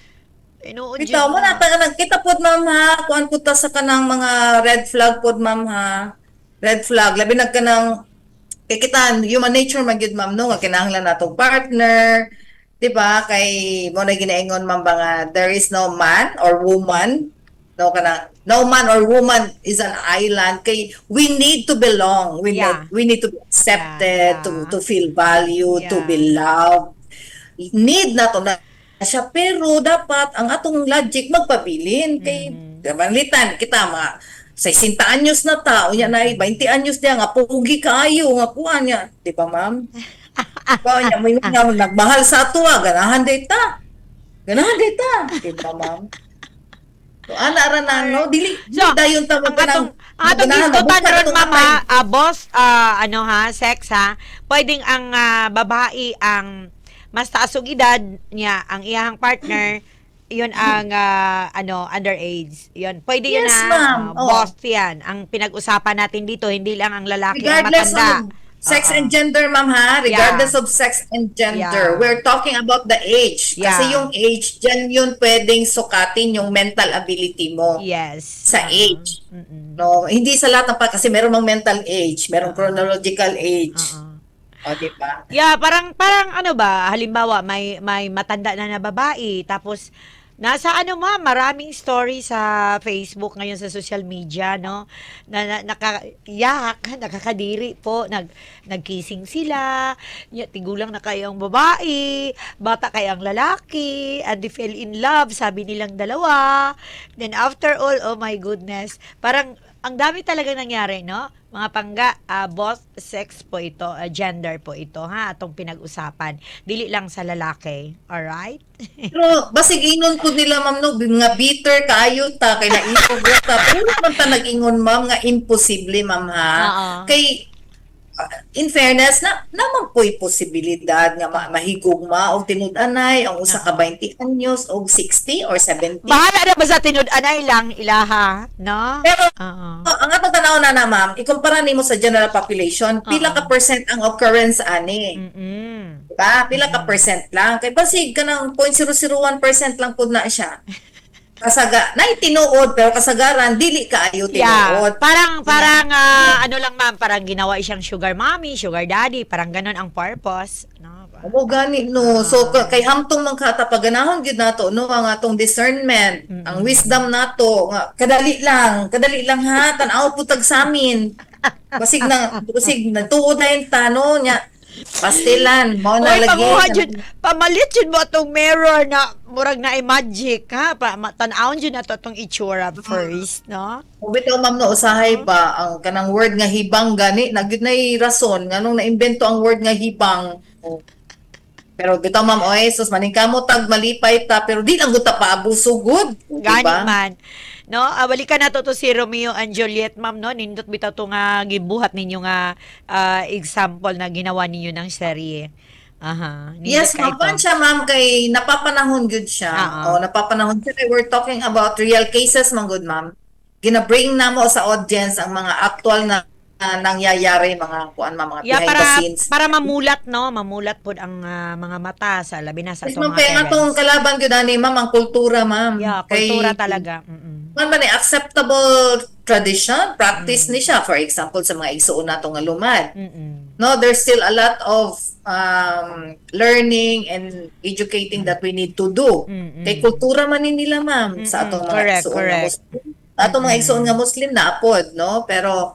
Tinuod Bitaw mo yun. na, kita pod, ma'am, ha. Kuan po ta sa kanang mga red flag pod, ma'am, ha. Red flag. Labi na kanang, kay kita, human nature, magyud, ma'am, no. Nga kinahanglan natong partner. Diba? Kay, mo na ginaingon, ma'am, ba nga, there is no man or woman. No, no man or woman is an island. Kay, we need to belong. Yeah. We need to be accepted, Yeah. to feel valued, to Yeah. be loved. Need na to na siya, pero dapat ang atong logic magpabilin kay manlitan kita mga 60 anyos na tao nya na 20 anyos niya nga pugi kaayo nga kuha niya, di ba, ma'am? Ba nya may nga nagmahal sa ato ganahan data, di ba, ma'am? So ana ra na no dili So, dayon ta ang atong diskutan ron, mama, boss, ano ha, sex ha, pwedeng ang babae ang mas taas og edad niya, ang iyang partner, yun ang underage. Yun, pwede yun Yes, na ma'am. boss yan. Ang pinag-usapan natin dito, hindi lang ang lalaki ang regardless matanda. of sex and gender, ma'am, ha? Regardless Yeah. of sex and gender. Yeah. We're talking about the age. Kasi Yeah. yung age, dyan yun pwedeng sukatin yung mental ability mo Yes. sa age. No, hindi sa lahat ng kasi meron mang mental age, merong chronological age. O, di ba? Yeah, parang ano ba, halimbawa may matanda na babae, tapos nasa maraming story sa Facebook ngayon sa social media, no? Na nakaiyak, nakakadiri po, nagkissing sila, tigulang na kayang babae, bata kayang lalaki, and they fell in love, sabi nilang dalawa. Then after all, oh my goodness, parang ang dami talaga nangyari, no? Mga pangga, both sex po ito, gender po ito, ha? Atong pinag-usapan. Dili lang sa lalaki. Alright? Pero basig ingon po nila, ma'am, no, nga bitter kaayo ta kay naipog ta. Pero man ta nag-ingon, ma'am, nga imposible, ma'am, ha. Kay in fairness naman po'y posibilidad nga mahigugma o tinud-anay ang usa ka 20 anyos o 60 or 70. Bahala na ba sa tinud-anay lang, ilaha? No? Pero Oo. ang atong tanaw na ma'am, ikumpara nimo sa general population, pila ka percent ang occurrence ani? Diba? Pila ka percent lang. Kay basig ka ng 0.001% lang pud na siya. Nay tinuod pero kasagaran dili kaayo Yeah, tinuod. parang ano lang ma'am, parang ginawa siyang sugar mommy, sugar daddy, parang ganun ang purpose. No? Mo gani no. So kay hamtong man kata paganahon gyud nato no ang atong discernment, ang wisdom nato nga kadali lang ha tan-aw putag sa amin. Basig nagtuod na yung tano nya. Pastilan mo na Oy, lagi. panguha jud, pamalit jud mo atong mirror na murag na magic, ha? Tan-awon jud na to atong itsura first, no? Bitaw ma'am no usahay ba ang kanang word nga hibang gani nagyud nay rason nganong naimbento ang word nga hibang. Pero bitaw ma'am oy sus maning kamo tag malipay ta pero di lang gud ta paabuso good. Gani Diba? man. No, balikan na to si Romeo and Juliet, ma'am, no? Nindot bitaw to nga gibuhat ninyo nga example na ginawa ninyo ng serye. Aha. Nindot Yes, ka ma'am ito. siya ma'am kay napapanahon good siya. Oo. Napapanahon siya. We're talking about real cases man good ma'am. gina-bring na mo sa audience ang mga actual na nangyayari, mga kuan mga Yeah, behind the scenes. para mamulat, no? Mamulat po ang mga mata sa labi na sa Yes, itong ma'am, kaya nga mga itong parents. kalaban ko ni ma'am, ang kultura, ma'am. Yeah, kultura talaga. Mm-mm. Man ba ni acceptable tradition, practice ni siya. For example, sa mga igsuon nato nga lumad. Mm-mm. No, there's still a lot of learning and educating that we need to do. Kay kultura man ni nila, ma'am, sa atong mga Correct, igsuon nga correct. Muslim. Atong mga igsuon nga Muslim na apod, no? Pero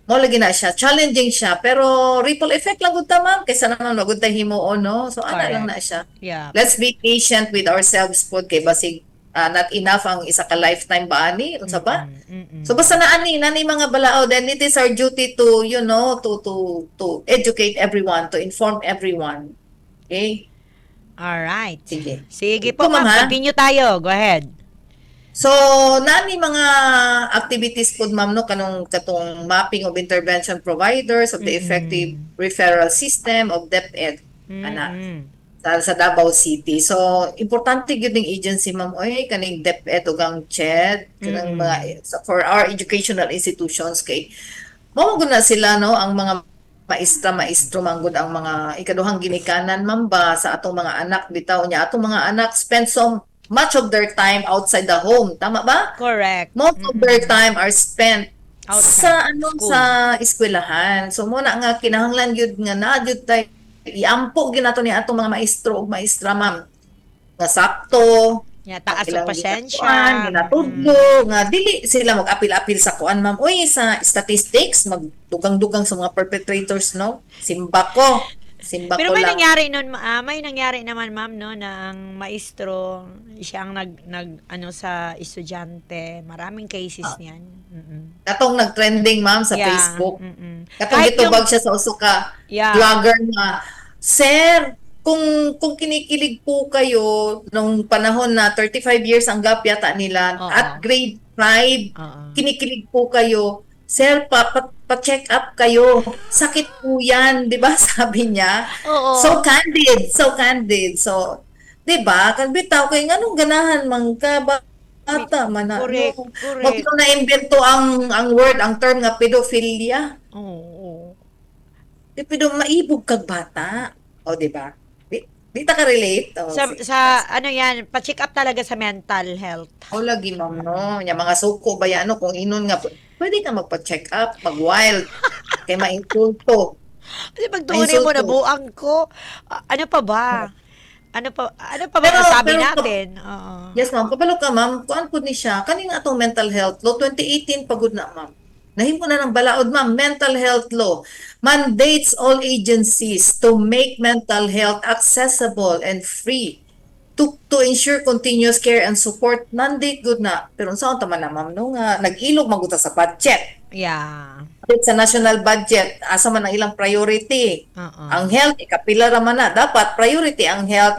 mo lagi na siya, challenging siya, pero ripple effect lang gud ta, ma'am, kaysa naman magud ta himuon, no? So ana lang na siya. Yeah. Let's be patient with ourselves po kay basig not enough ang isa ka lifetime ba ani unsa ba? So basta na ani mga balao, then it is our duty to to educate everyone, to inform everyone. Okay? All right. Sige. Sige po, Ito, ma'am, ma'am. ha? Continue tayo. Go ahead. So, nani mga activities po, ma'am, no, katong mapping of intervention providers of the effective referral system of DepEd ana sa Davao City. So, importante gyud ning agency, ma'am, oy kaning DepEd ug ang CHED kanang mga for our educational institutions kay mao gud na sila, no, ang mga maestro manggod ang mga ikaduhang ginikanan, ma'am, ba sa atong mga anak bitaw niya. Atong mga anak spend so much of their time outside the home, tama ba? Correct. Most of their time are spent Outside school. sa eskwelahan. So mo na nga kinahanglan gyud nga na gyud tay iampo gyud nato ni atong mga maestro ug maestra, ma'am. Nga sakto, Yeah, taas ilang ang pasensya. ginatuan, ginatudlo, nga dili sila mag-apil-apil sa kuan, ma'am. Uy, sa statistics, magdugang-dugang sa mga perpetrators, no? Simba ko Pero may lang. nangyari noon, may nangyari naman, ma'am, no, na ang maestro, siya ang nag sa estudyante. Maraming cases niyan. Mm-mm. Katong nag-trending, ma'am, sa Yeah, Facebook. mm-mm. Katong Kahit gitubag siya sa uso ka Yeah. vlogger na, Sir, kung kinikilig po kayo nung panahon na 35 years ang gap yata nila Oo. at grade 5, Oo. kinikilig po kayo, Sir, pa-check up kayo. Sakit po yan, di ba? Sabi niya. Oo. So candid. So, di ba? Kan bitaw kay nganong ganahan man ka ba? Bata man na. Correct, no? correct. Wag mo na imbento ang word, ang term nga pedophilia. Oo. Di maibog kag bata. O, di ba? Di ta ka relate. O, sige. Sa ano yan, pa-check up talaga sa mental health. O, lagi, ma'am, no? Yung mga suko ba yan, no? Kung inon nga, pwede ka magpa-check up, mag-wild, kay mainsulto. Kasi pag tunay mo insulto. na buang ko, ano pa ba? Ano pa ba Pero- masabi pero- natin? Oo. Yes, ma'am. Kapalo ka, ma'am, kuan po ni siya, kaning atong mental health law, 2018 pagod na, ma'am. Nahimo na ng balaod, ma'am. Mental health law mandates all agencies to make mental health accessible and free to ensure continuous care and support. Mandate good na. Pero saan taman na, ma'am, no, nga nag-ilog maguta sa budget. Yeah. Sa national budget, asa man ang ilang priority. Oo. Ang health, ikapila raman na. Dapat priority ang health.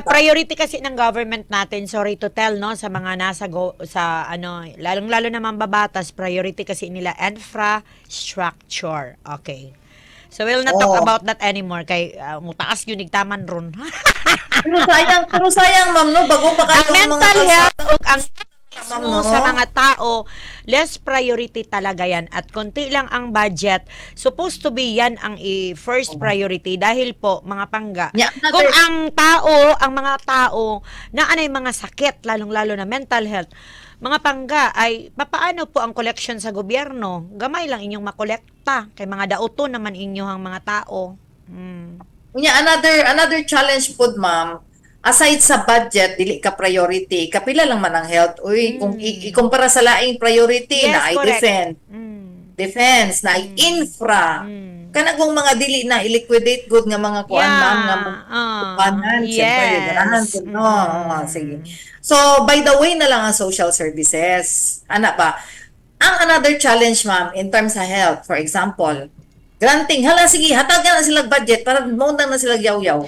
Priority kasi ng government natin, sorry to tell, no, sa mga nasa sa ano, lalong-lalo na mambabatas, priority kasi nila infrastructure. Okay. So we'll not talk Oo. about that anymore kay mutaas yun taman ron. Pero sayang, ma'am, no, bago pa kayo Ang mental health ug ang Ma'am, mo no? sa mga tao, less priority talaga yan at konti lang ang budget. Supposed to be yan ang first priority dahil po mga pangga. Yeah, Kung ang mga tao na anay mga sakit, lalong-lalo na mental health, mga pangga ay papaano po ang collection sa gobyerno? Gamay lang inyong makolekta kay mga dauton naman inyong mga tao. Unya, another challenge po, ma'am, aside sa budget, dili ka priority, kapila lang man ang health. Uy, kung ikumpara sa laing priority, Yes, na ay correct. defense, na ay infra. Kanagong mga dili na i-liquidate good nga mga kuan, ma'am, nga mga kuanan, siyempre, ganahan po, no? Sige. So, by the way na lang ang social services. Ana ba? Ang another challenge, ma'am, in terms of health, for example, granting, hala, sige, hatagan na sila budget para maundang na sila yaw-yaw.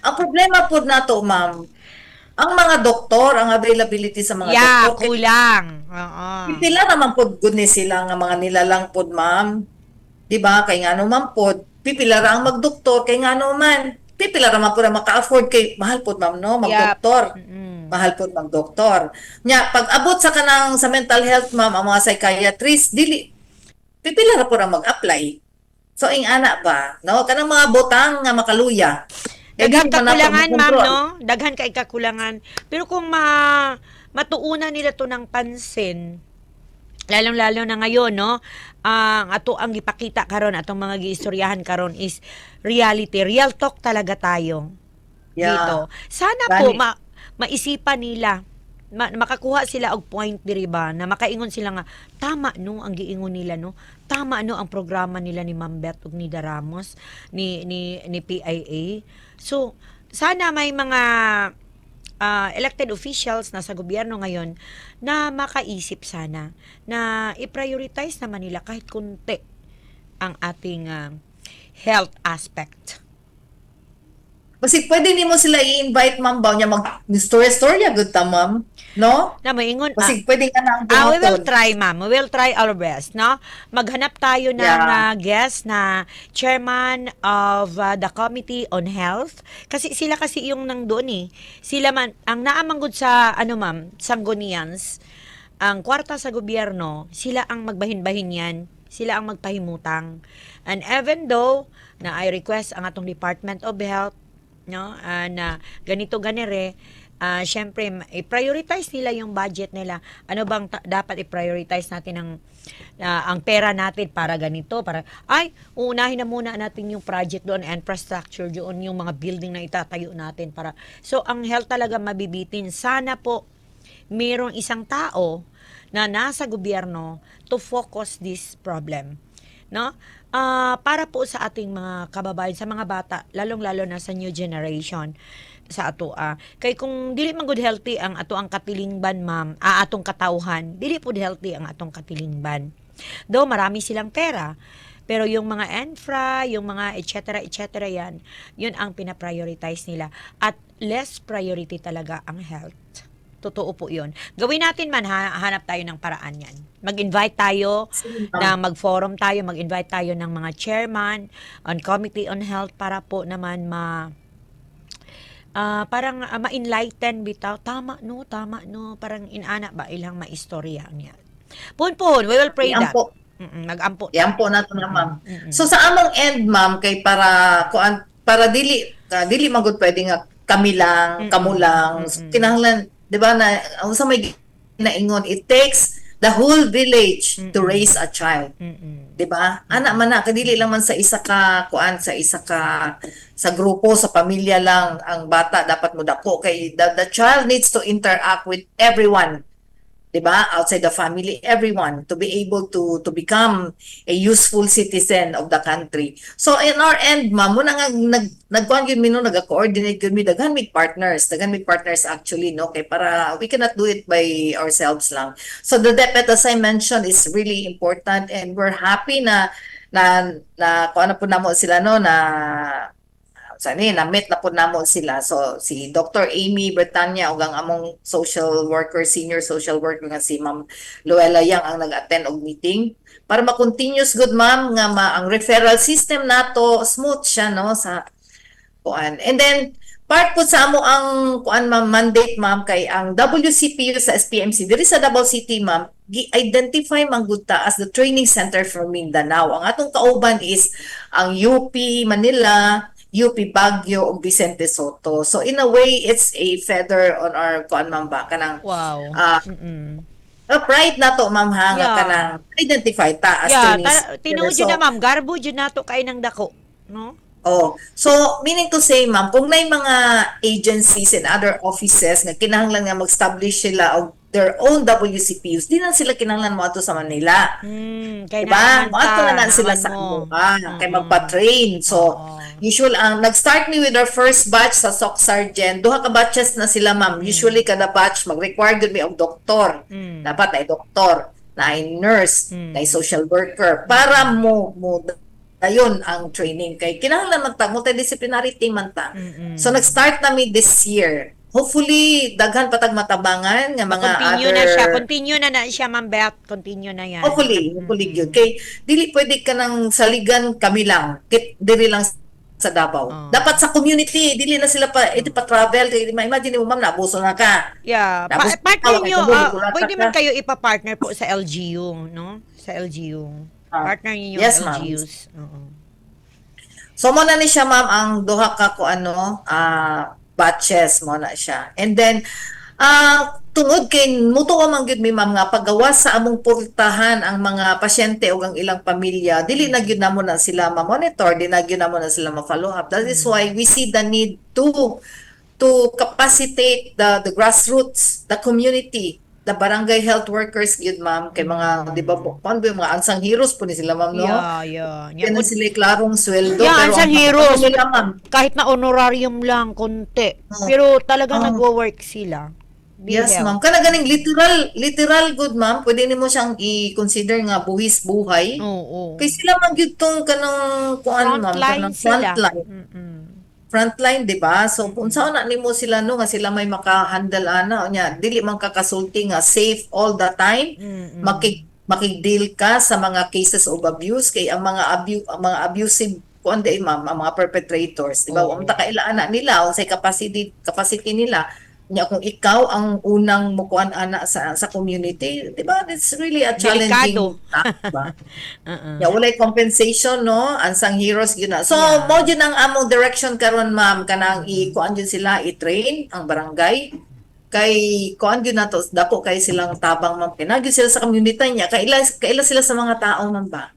Ang problema po nato, ma'am, ang mga doktor, ang availability sa mga doktor, Kulang. Oo. pipila naman po good ni sila nga mga nilalang po, ma'am. Di ba? Kay nga naman po, pipila ra ang magdoktor, kay nga naman. pipila ra man pud maka-afford kay mahal pud ma'am no mag-doktor. Mahal pud mag-doktor. Nya pag abot sa kanang sa mental health ma'am ang mga psychiatrist dili pipila ra pud mag-apply. So ing ana ba no kanang mga botang nga makaluya. Daghan Dili man nato kakulangan, ma'am, makontrol. no? Daghan kay kakulangan. Pero kung matuunan nila to ng pansin, lalong-lalo na ngayon, no? Ang gipakita karon, atong mga giistoryahan karon is reality. Real talk talaga tayo dito. Sana po Gani. maisipan nila, makakuha sila og point diri ba na makaingon sila nga tama no ang giingon nila no. Tama no ang programa nila ni Ma'am Beth ug ni Ramos ni PIA. So sana may mga elected officials na sa gobyerno ngayon na makaisip sana na i-prioritize naman nila kahit kunti ang ating health aspect. Kasi pwede nimo sila i-invite ma'am ba niya mag-story-storya good ta ma'am, no? Na maingon Kasi pwede ka na ang we will buhaton. try, ma'am. We will try our best, no? Maghanap tayo ng guest na chairman of the Committee on Health. Kasi sila kasi yung nangdoon eh. Sila man, ang naamanggod sa, ma'am, Sanggunians, ang kwarta sa gobyerno, sila ang magbahin-bahin yan. Sila ang magpahimutang. And even though na I request ang atong Department of Health, no, na ganito ganere, syempre i-prioritize nila yung budget nila. Ano bang dapat i-prioritize natin ang pera natin para ganito, para uunahin na muna natin yung project doon, infrastructure doon, yung mga building na itatayo natin para so ang health talaga mabibitin. Sana po mayroong isang tao na nasa gobyerno to focus this problem, no? Para po sa ating mga kababayan, sa mga bata, lalong-lalo na sa new generation, sa ato kay kung dili man good healthy ang ato ang katilingban ma'am, atong katawhan, dili po healthy ang atong katilingban. Though marami silang pera, pero yung mga infra, yung mga etc. yan, yun ang pina-prioritize nila at less priority talaga ang health. Totoo po yun. Gawin natin man, hanap tayo ng paraan yan. Mag-invite tayo, na mag-forum tayo, mag-invite tayo ng mga chairman on Committee on Health para po naman parang ma-enlighten bitaw. Tama no, parang inana ba ilang maistorya niya. Pun, we will pray that. Iampo. Mag-ampo. Iampo nato na ma'am. So sa among end ma'am kay para dili magud pwede nga kami lang, kamo lang. Kinahanglan 'di ba na unsa may naingon, it takes the whole village to raise a child. 'Di ba? Ana man na kadili lang man sa isa ka sa grupo, sa pamilya lang ang bata dapat mo dako kay the child needs to interact with everyone. 'Di ba? Outside the family, everyone to be able to become a useful citizen of the country. So in our end, ma'am, muna nga nagkuan gyud mi no, naga-coordinate gyud mi daghan mig partners actually no kay para we cannot do it by ourselves lang. So the DepEd, as I mentioned, is really important and we're happy na kuan na po namo sila no na na-meet na po namo sila. So, si Dr. Amy Bretanya o ang among senior social worker nga si Ma'am Luella Yang ang nag-attend og meeting para ma-continuous good ma'am nga ang referral system nato smooth siya no sa kuan. And then part po sa amo ang kuan ma'am mandate ma'am kay ang WCPU sa SPMC diri sa Davao City ma'am gi-identify man gud ta as the training center for Mindanao. Ang atong kauban is ang UP Manila, UP Baguio ug Vicente Soto. So in a way it's a feather on our kuan ma'am ba kanang Wow. pride nato ma'am ha nga kanang identify ta as training tinuod center. yun na ma'am, garbo yun nato kay nang dako, no? Oh, so meaning to say ma'am, kung may mga agencies and other offices nga kinahanglan nga mag-establish sila og their own WCPUs, di na sila kinahanglan mo ato sa Manila. Kay Diba? Moadto na sila sa Amuha, kay magpa-train. So, usual nag-start me with our first batch sa SOC Sergeant. Duha ka batches na sila ma'am. Usually kada batch mag-require gud mi og doktor. Dapat ay doktor, na ay nurse, na ay social worker para mo dayon ang training kay kinahanglan multidisciplinary team man ta. So nag-start na mi this year. Hopefully daghan patag matabangan nga mga Continue na siya ma'am Beth. Continue na yan. Hopefully good. Kay dili pwede ka nang saligan kami lang. Diri lang sa sa Davao. Oh. Dapat sa community, dili na sila pa-travel. Imagine mo, ma'am, naabuso na ka. Yeah. Tapos, Partner nyo, pwede man ka. kayo ipa-partner po sa LGU, no? Sa LGU. Partner niyo yung Yes, ma'am. LGUs. Oo. So mo na ni siya, ma'am, ang duha ka ko batches mo na siya. And then tungod kay mutuo man gyud mi, ma'am, nga paggawas sa among portahan ang mga pasyente ug ang ilang pamilya, dili na gyud namo na sila ma-monitor, di na gyud namo na sila ma-follow up. That is why we see the need to capacitate the grassroots, the community, the barangay health workers gyud, ma'am, kay mga di ba po paano ba yung mga unsung heroes po ni sila, ma'am, no? Yeah. Yan na sila klarong sweldo. Yeah, pero unsung ang heroes. nila, ma'am, Kahit na honorarium lang, konti. Pero talagang nagwo-work sila. yes, Bill. ma'am. Kana ganing literal good, ma'am. Pwede nimo siyang i-consider nga buhis buhay. Oo. Kay sila man gyud tong kanang kuan, ma'am, Frontline kanang sila. frontline. Frontline, di ba? So kung saan na nimo sila no nga sila may maka-handle nya, dili man ka kasulti nga safe all the time. Makig-deal ka sa mga cases of abuse kay ang mga abusive kuan di, ma'am, ang mga perpetrators, di ba? Oo. Wa man ta kailangan nila unsay capacity nila. Nya kung ikaw ang unang mukuan ana sa community, di ba? It's really a challenging Delikado. task, ba? Ya walay compensation, no, unsung heroes yun na. So mo yun ang among direction karon, ma'am, kanang i-kuan yun sila, i-train ang barangay kay kuan yun nato dako kay silang tabang, ma'am, pinagyo sila sa community niya, kaila sila sa mga tao, ma'am, ba,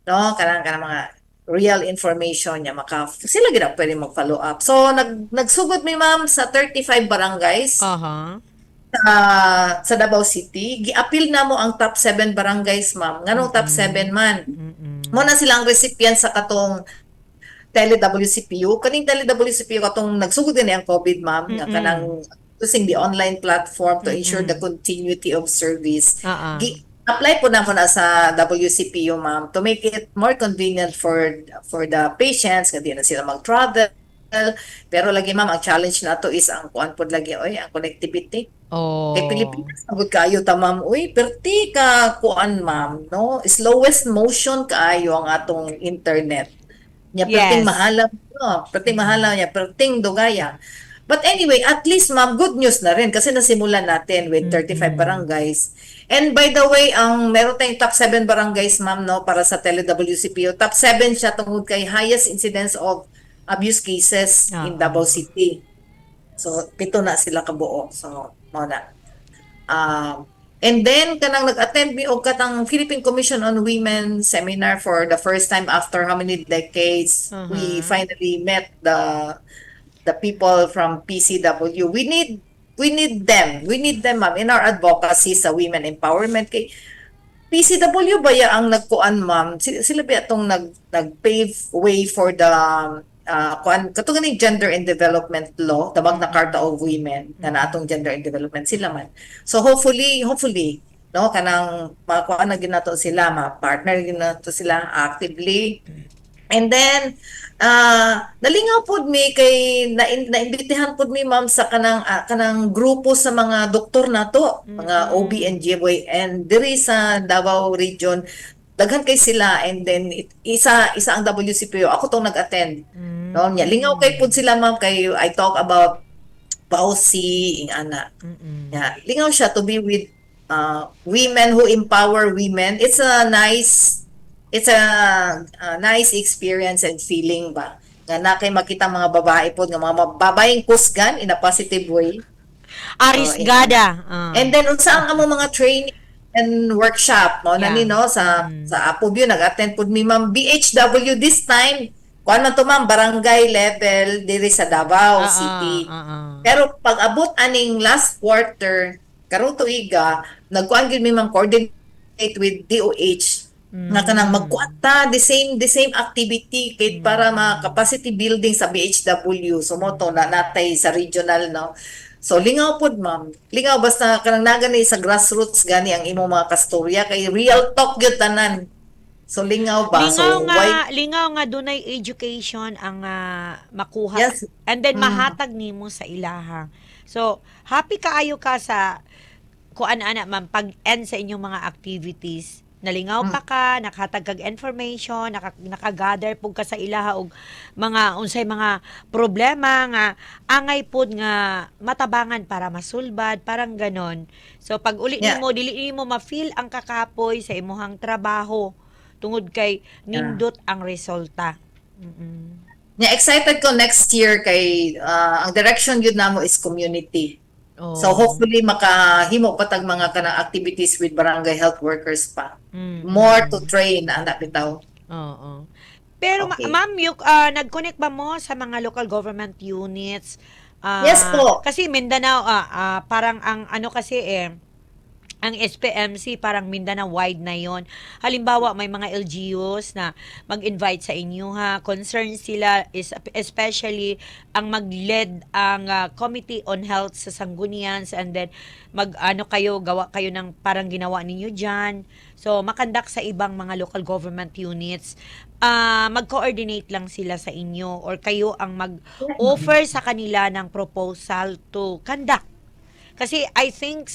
no, kanang mga real information niya, sila gina pwede mag-follow up. So nagsugod mi, ma'am, sa 35 barangays Aha. sa Davao City. Gi-appeal na mo ang top 7 barangays, ma'am. Nganong top 7 man? Mo na sila ang recipient sa katong tele-WCPU. Kaning tele-WCPU katong nagsugod din ang COVID, ma'am, nga kanang using the online platform to ensure the continuity of service. Apply po na muna sa WCPU, ma'am, to make it more convenient for the patients, kasi na sila mag-travel. Pero lagi, ma'am, ang challenge na to is ang kuan pod lagi, ang connectivity. Oh. Kay Pilipinas, magod kayo ta, ma'am. Perti ka kuan, ma'am, no? Slowest motion kaayo ang atong internet. Nya perting Yes. mahala, no? Perting mahala niya, perting dugaya. But anyway, at least, ma'am, good news na rin kasi nasimulan natin with 35 barangays. And by the way, ang meron tayong top 7 barangays, ma'am, no, para sa tele-WCPO. Top 7 siya tungkol kay highest incidence of abuse cases in Davao City. So, 7 na sila kabuo. So, mo na. And then, kanang nag-attend mi og katang Philippine Commission on Women seminar for the first time after how many decades. We finally met the people from PCW. We need them. We need them, ma'am, in our advocacy sa women empowerment. Kay PCW ba ya ang nagkuan, ma'am? Sila ba itong nag-pave way for the kuan katong ni gender and development law, the Magna Carta of Women, na natong gender and development sila man. So hopefully, no, kanang makuha na ginato sila, ma-partner ginato sila actively. And then nalingaw pod mi kay naimbitahan pod mi, ma'am, sa kanang grupo sa mga doktor nato, mga OB and GYN diri sa Davao region. Daghan kay sila, and then isa ang WCPO. Ako tong nag-attend. No, nya lingaw kay pod sila, ma'am, kay I talk about pausi ing ana. Yeah, lingaw siya to be with women who empower women. It's a nice experience and feeling ba nga na kay makita mga babae pod nga mga babaeng kusgan in a positive way. Arisgada. And then unsa ang among mga training and workshop mo na ni, no, sa Apobyo nag-attend pod mi, ma'am, BHW this time. Kuan man to, ma'am, barangay level diri sa Davao City. Pero pag abot aning last quarter karong tuiga, nagkuan gyud mi, ma'am, coordinate with DOH nga kanang magkuanta the same activity kay para capacity building sa BHW. So mo to na natay sa regional, no. So lingaw pod, ma'am, lingaw basta kanang nagani sa grassroots gani ang imong mga kastorya kay real talk gyud tanan. So lingaw ba? Lingaw nga dunay education ang makuha. Yes. And then mahatag nimo sa ilaha. So happy kaayo ka sa kuan ana, ma'am, pag-end sa inyong mga activities. nalingaw pa ka, nakahatag kag information, nakagather pug ka sa ilaha og mga unsay mga problema nga angay pud nga matabangan para masulbad, parang ganon. So pag uli Yeah. nimo dili nimo ma-feel ang kakapoy sa imuhang trabaho tungod kay nindot ang resulta. Mm-mm. Yeah, excited ko next year kay ang direction yun namo is community. Oh. So hopefully makahimo pa tag mga kanang activities with barangay health workers pa. More to train ang bitaw. Oo. Pero Okay. ma'am, nag-connect ba mo sa mga local government units? Yes po. Kasi Mindanao, parang ang ano kasi ang SPMC parang Mindanao wide na yon. Halimbawa, may mga LGUs na mag-invite sa inyo ha. Concerned sila is especially ang mag-lead ang Committee on Health sa Sanggunians and then gawa kayo ng parang ginawa ninyo dyan. So, makandak sa ibang mga local government units. Mag-coordinate lang sila sa inyo or kayo ang mag-offer sa kanila ng proposal to conduct. Kasi I think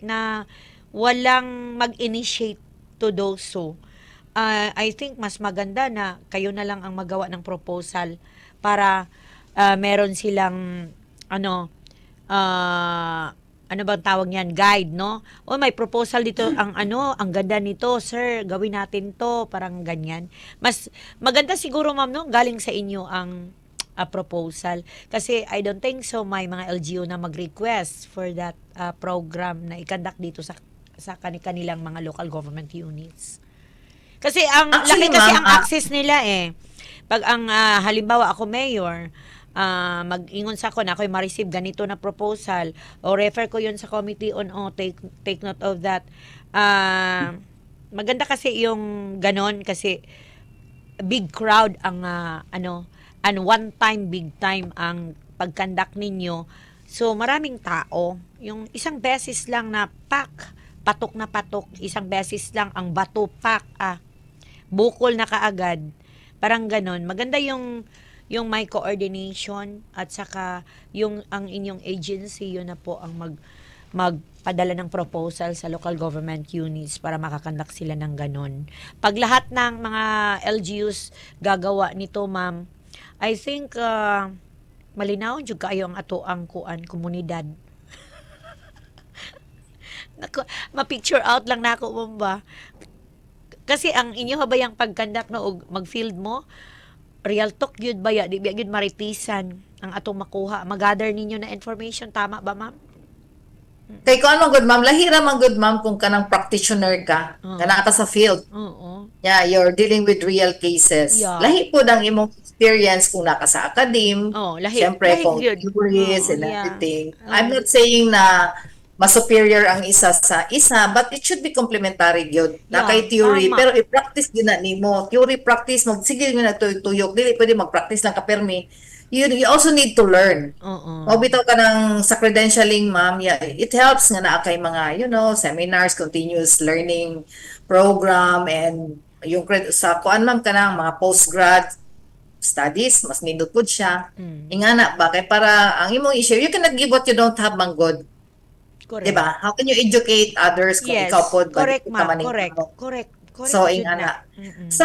na walang mag-initiate to do so. I think mas maganda na kayo na lang ang magawa ng proposal para meron silang ano bang tawag niyan, guide, no? O may proposal dito ang ganda nito, sir, gawin natin to, parang ganyan. Mas maganda siguro ma'am no, galing sa inyo ang proposal. Kasi I don't think so may mga LGU na mag-request for that program na i-conduct dito sa kanilang mga local government units. Kasi ang Actually, laki kasi ma'am, ang access nila Pag ang halimbawa ako mayor, mag-ingon sa ako na ako'y ma-receive ganito na proposal o refer ko yun sa committee on take note of that. Maganda kasi yung ganon kasi big crowd ang and one time, big time ang pag-conduct ninyo. So, maraming tao. Yung isang beses lang na patok na patok, isang beses lang ang bato bukol na kaagad. Parang ganon. Maganda yung may coordination at saka ang inyong agency, yun na po ang magpadala ng proposal sa local government units para makakandak sila ng ganon. Pag lahat ng mga LGUs gagawa nito, ma'am, I think malinaw jud kaayo ang ato ang komunidad. Nako, ma-picture out lang nako mo ba? Kasi ang inyo habayang pagkandak no og mag-field mo, real talk gyud baya, di ba gyud maritisan ang atong makuha. Mag-gather ninyo na information, tama ba, ma'am? Kay ko ano good ma'am, lahira man good ma'am kung kanang practitioner ka, kana ka sa field. Oo. Yeah, you're dealing with real cases. Yeah. Lahi po ang imong experience kung naka sa academe. Oh, lahi. Siyempre, Lahi kung yun. theories and Yeah. everything. I'm not saying na mas superior ang isa sa isa, but it should be complementary gyud. Na Yeah, kay theory, tama. pero i-practice din na nimo. Theory practice, sige nga nagtuyok, dili pwede mag-practice lang ka permi. You also need to learn. Oo. Mabitaw ka ng sa credentialing, ma'am, yeah, it helps nga na kay mga, seminars, continuous learning program, and yung sa kuan ma'am ka ng mga postgrad studies, mas nindot po siya. Ingana ba? Kay para ang imong i-share, you cannot give what you don't have, manggod. Correct. Diba? How can you educate others kung Yes. ikaw po? Correct, ma'am. Correct. So, yun ingana. na. Mm-mm. Sa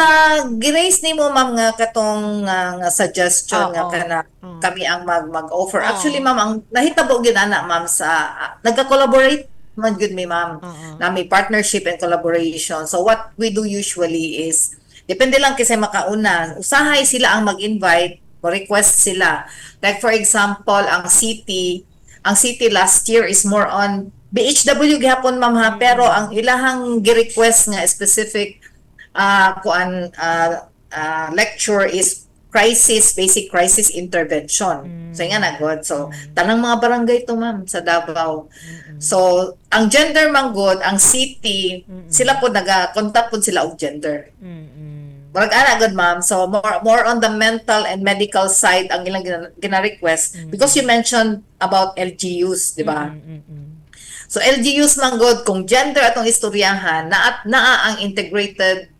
girace ni mo, ma'am, nga katong nga suggestion nga Oo. kana Oo. kami ang mag-offer. Oo. Actually, ma'am, ang nahitabo gyud ana, ma'am, sa nagka-collaborate man gyud mi, ma'am, Oo. na may partnership and collaboration. So what we do usually is depende lang kasi makauna, usahay sila ang mag-invite, request sila. Like for example, ang city last year is more on BHW gihapon, ma'am, ha, pero ang ilahang gi-request nga specific lecture is basic crisis intervention. So nga na god. So tanang mga barangay to, ma'am, sa Davao. So ang gender man god, ang city sila po naga-contact po sila og gender. Murag ana good, ma'am. So more on the mental and medical side ang ilang gina-request because you mentioned about LGUs, di ba? So LGUs man god, kung gender atong istoryahan, naa ang integrated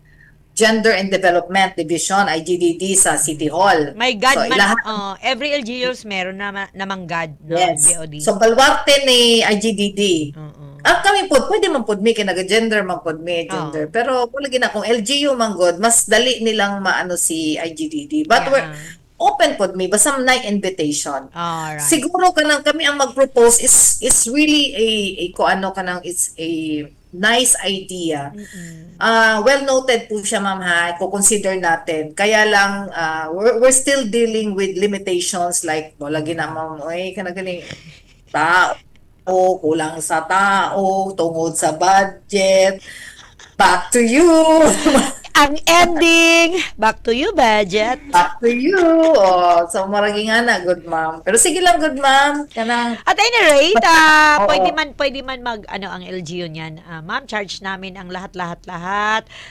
Gender and Development Division, IGDD, sa City Hall. My God, So, ilahat, every LGUs meron namang God, no? yes. GOD. So, balwarte ni IGDD. Oo. At kami po, pwede man pod mi, kinaga-gender man pod mi, gender. Pero, kung lagi na, kung LGU man god, mas dali nilang maano si IGDD. But Yeah. we're open pod mi, basta na invitation. Alright. Siguro kanang kami ang mag-propose is really a kung ano kanang it's a nice idea. Well noted po siya, ma'am, ha, consider natin. Kaya lang we're still dealing with limitations like lagi na, ma'am, oy kanang tao, kulang sa tao, tungod sa budget. Back to you. Ang ending, back to you, budget. Back to you. Oh, so maragi nga na, good ma'am. Pero sige lang, good ma'am. Kanang At any rate, Oo. pwede man mag ang LGU niyan. Ma'am, charge namin ang lahat.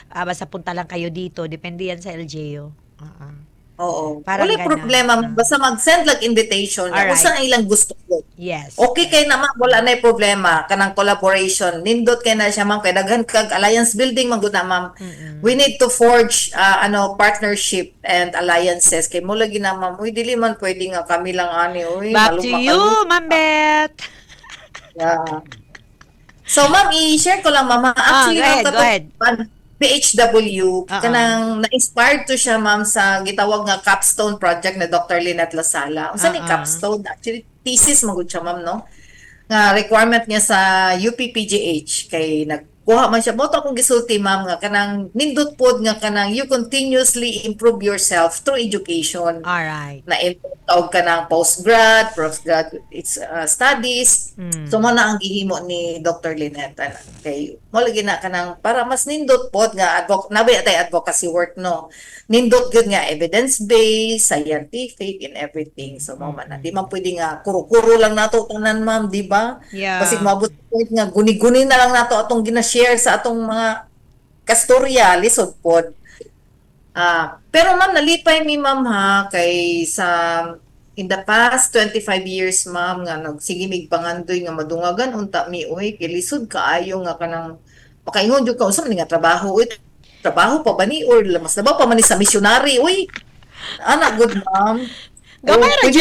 Basta punta lang kayo dito, depende yan sa LGU. oo. Parang Wala ganun. problema. Basta mag-send lang invitation. Alright. Kung saan ilang gusto ko. Yes. Okay kay naman, wala na problema. Kanang collaboration. Nindot kay na siya, ma'am. Kay daghan kag alliance building, maguna, ma'am. We need to forge partnership and alliances. Kay mo lagi na, ma'am. Uy, dili man pwede nga kami lang ani. Uy, Back to maluma you, kami. Ma'am Beth. Yeah. So, ma'am, i-share ko lang, ma'am. Actually, go ahead, ma'am, go ahead. PHW, kanang na-inspired to siya, ma'am, sa gitawag nga capstone project na Dr. Lynette Lasala. Ang saan yung capstone? Actually, thesis magud siya, ma'am, no? Nga requirement niya sa UPPGH kay nagkuha man siya. Moto akong gisulti, ma'am, nga kanang nindot pod nga kanang you continuously improve yourself through education. Alright. Na tawag ka ng postgrad, postgrad studies. So, mo na ang gihimo ni Dr. Lynette. Kay, mo lagi na ka ng, para mas nindot po nga, nabi atay advocacy work, no? Nindot yun nga, evidence-based, scientific, and everything. So, mo man na. Di man pwede nga, kuro-kuro lang nato tanan, ma'am, di ba? Yeah. Kasi mabot point nga, guni-guni na lang nato atong gina-share sa atong mga kastorya, lisod pod. Pero ma'am, nalipay mi, ma'am, ha, kay sa in the past 25 years, ma'am, nga nagsige mig pangandoy nga madungagan unta mi, uy, kay lisod kaayo nga kanang makaingon jud ka unsa man nga trabaho, uy, trabaho pa ba ni or mas na pa man ni sa missionary, uy. Ana, good ma'am. Gamay ra Pwede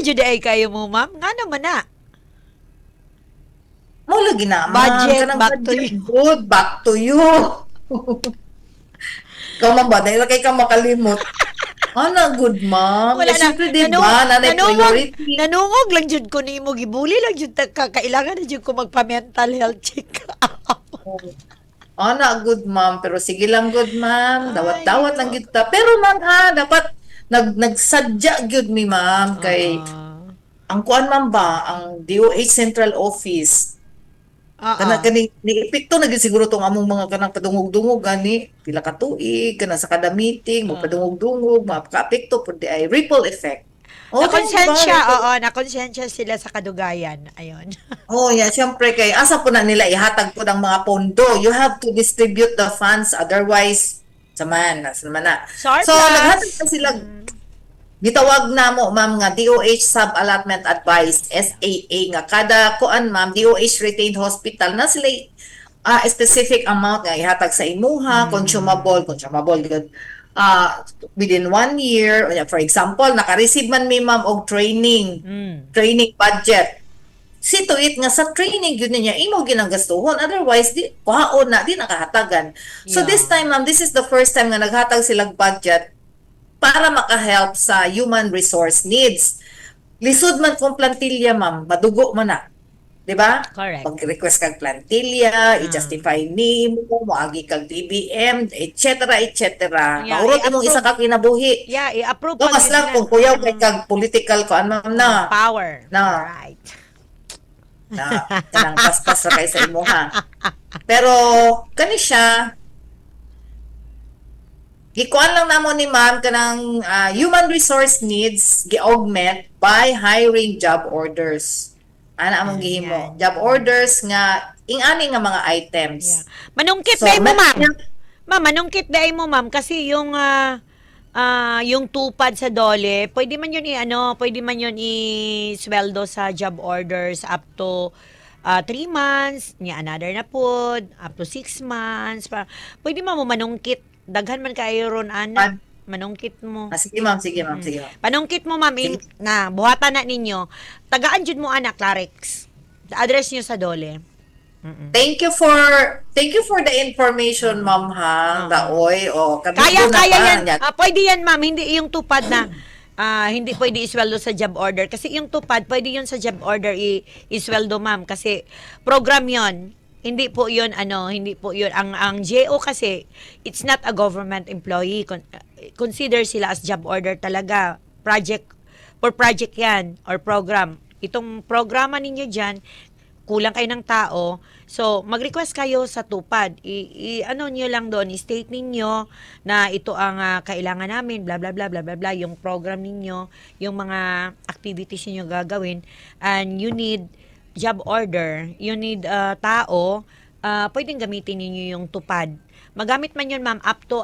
jud na ay, kayo mo, ma'am. Nga naman na. mo lagi na, ma'am. Budget, Kanang back to budget, you. good, back to you. Ikaw, ma'am, ba? Dahil kay ka makalimot. Ana, good, ma'am. Wala Eh, na. syempre, di ba? Nanay priority. Nanungog lang jud ko nimo gibuli lang jud kailangan na jud ko magpa-mental health check up. Ana, good, ma'am. Pero sige lang, good, ma'am. Dawat-dawat lang kita. Pero, ma'am, dapat nagsadya gyud mi, ma'am, kay ang kuan, ma'am, ba, ang DOH Central Office. Kani ni epekto na gyud siguro tong among mga kanang padungog-dungog gani pila ka tuig kana sa kada meeting mo padungog-dungog mapaka-apekto pud di ay ripple effect. Nakonsensya sila sa kadugayan. Ayun. Yeah, syempre kay asa po na nila ihatag po ng mga pondo. You have to distribute the funds otherwise naman na. Surplus. So naghatag na sila gitawag na mo, ma'am, nga DOH Sub-Allotment Advice, SAA, nga kada kuan, ma'am, DOH Retained Hospital, na sila specific amount nga ihatag sa imuha, consumable good. Within 1 year, for example, naka-receive man mi, ma'am, og training budget. See to it nga sa training yun niya, imo ginanggastuhon, otherwise, di nakahatagan. So this time, ma'am, this is the first time nga naghatag silang budget para maka-help sa human resource needs. Lisod man kung plantilla, ma'am, madugo man na. Diba? Correct. Mag-request kag plantilla, i-justify nimo, moagi kag DBM, etc. Yeah, Maurot imong isa ka kinabuhi. Yeah, i-approve So, mas lang kung kuyaw kay kag political ko, ma'am, na. Power. Na. Right. Na, kanang paspas ra kay sa imuha. Pero, kani siya, gikuan lang namo ni ma'am kanang human resource needs gi-augment by hiring job orders. Ana among gihimo. Job orders nga ingani nga mga items. Yeah. Manungkit So, dai mo, ma'am. ma- Ma'am, manungkit dai mo, ma'am, kasi yung tupad sa dole, pwede man yun i-sweldo sa job orders up to 3 months, another na pod, up to 6 months. Pwede mo manungkit daghan man kayo ron ana. Manungkit mo. Sige ma'am, sige ma'am, sige ma'am. Panungkit mo, ma'am, na buhatan na ninyo. Tagaan jud mo ana, Clarex. Address niyo sa Dole. Thank you for the information, ma'am, ha. Daoy, Kaya yan. Pwede yan, ma'am. Hindi yung tupad na hindi pwede isweldo sa job order. Kasi yung tupad, pwede yun sa job order isweldo, ma'am. Kasi program yon. Hindi po yun, hindi po yun. Ang JO kasi, it's not a government employee. Consider sila as job order talaga. Project yan, or program. Itong programa ninyo dyan, kulang kayo ng tao. So, mag-request kayo sa tupad. Ano nyo lang doon, i-state ninyo na ito ang kailangan namin, bla bla bla bla bla bla, yung program ninyo, yung mga activities niyo gagawin, and you need job order, you need tao, pwedeng gamitin niyo yung tupad. Magamit man yun, ma'am, up to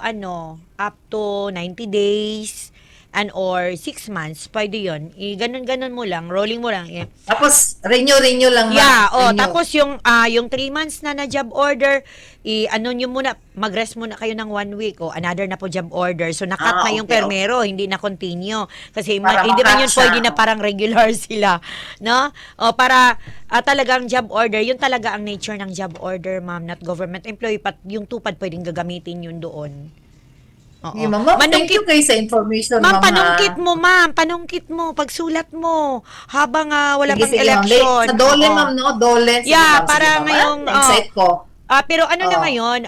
90 days and or 6 months, pwede yun. Ganun-ganun mo lang, rolling mo lang. Tapos, renew lang, ma'am. Yeah, Renew. tapos yung 3 months na job order, nyo muna, mag-rest muna kayo ng 1 week, another na po job order. So, nakat na yung okay, permero, hindi na continue. Kasi Para hindi man yun makatsa. pwede na parang regular sila. No? Para talagang job order, yun talaga ang nature ng job order, ma'am, not government employee, yung tupad pwedeng gagamitin yun doon. Oo. Sige, ma'am. Thank you kayo sa information, Ma'am, ma'am. panungkit mo, pagsulat mo, habang wala Sige, pang sige, ma'am. election. Sa Dole, Oo. ma'am, no? Dole. Sige, Yeah, ma'am. para Sige, ma'am. ngayong, Excited ko. Pero na Oo. ngayon,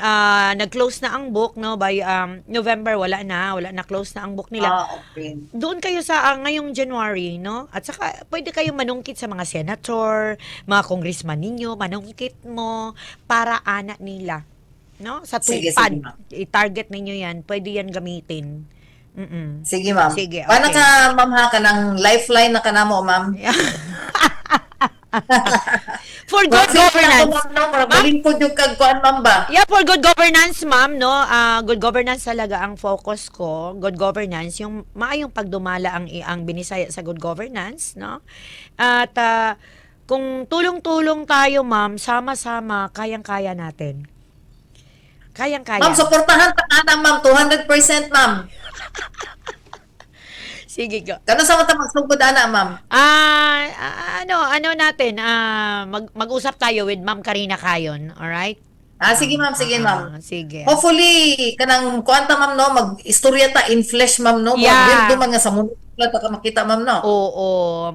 nag-close na ang book, no? By November, wala na close na ang book nila. Okay. Doon kayo sa ngayong January, no? At saka, pwede kayong manungkit sa mga senator, mga congressman ninyo, manungkit mo, para anak nila. No? Sa Sige, tupad, sige, ma'am. i-target ninyo yan. Pwede yan gamitin. Sige, ma'am. Sige, Paano okay. ka, ma'am, ha? Kanang lifeline na ka na mo, ma'am? For good governance. Magaling po yung kagkuhan, ma'am, ba? Yeah, for good governance, ma'am, no? Good governance talaga ang focus ko. Good governance, yung maayong pagdumala ang binisaya sa good governance, no? At kung tulong-tulong tayo, ma'am, sama-sama, kayang-kaya natin. Kayang-kaya. Ma'am, supportahan ta ka na, ma'am. 200%, ma'am. Sige, go. Kano sa mata magsugod, ana, ma'am? Ano natin, mag-usap tayo with Ma'am Karina Kayon, alright? Sige, ma'am. Sige, ma'am. Sige. Hopefully, kanang kuanta, ma'am, no? Mag-istorya ta in flesh, ma'am, no? Yeah. Weirdo man nga sa mundo ta ka makita, ma'am, no? Oo.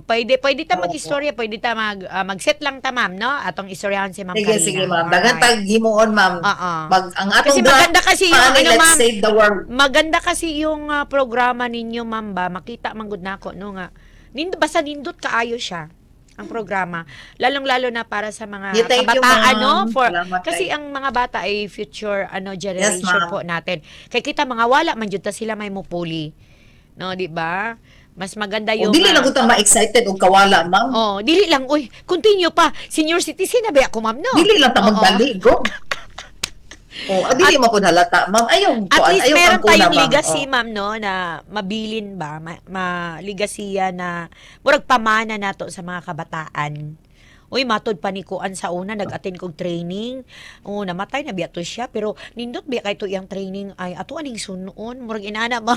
Pwede ta mag-istorya, pwede ta mag-set lang ta, ma'am, no? Atong istoryahan si Ma'am Sige, Karina. sige, ma'am. Dagan tag himuon, ma'am. Oo. Ang atong Kasi maganda kasi yung, let's ma'am, save the world. maganda kasi yung programa ninyo, ma'am, ba? Makita man gud nako, no nga. Basta nindot kaayo siya ang programa, lalong-lalo na para sa mga Yeah, thank you, kabataan, ma'am. no? Salamat, Kasi thank ang mga bata ay future generation ma'am. po natin. Kaya kita mga wala man jud ta sila may mupuli. No, di ba? Mas maganda yung Dili lang ko ta ma-excited og kawala, ma'am. dili lang, uy, continue pa. Senior citizen na ba ako, ma'am, no? Dili lang ta Oo. magbaligo. Dili mo pud halata, ma'am. At least meron tayong ma'am. legacy, ma'am, no, na mabilin ba, legacy na murag pamana nato sa mga kabataan. Uy, matod panikuan sa una, nag-attend kog training. Namatay na biya to siya, pero nindot biya kay to iyang training ay ato aning sunoon, murag inana ba.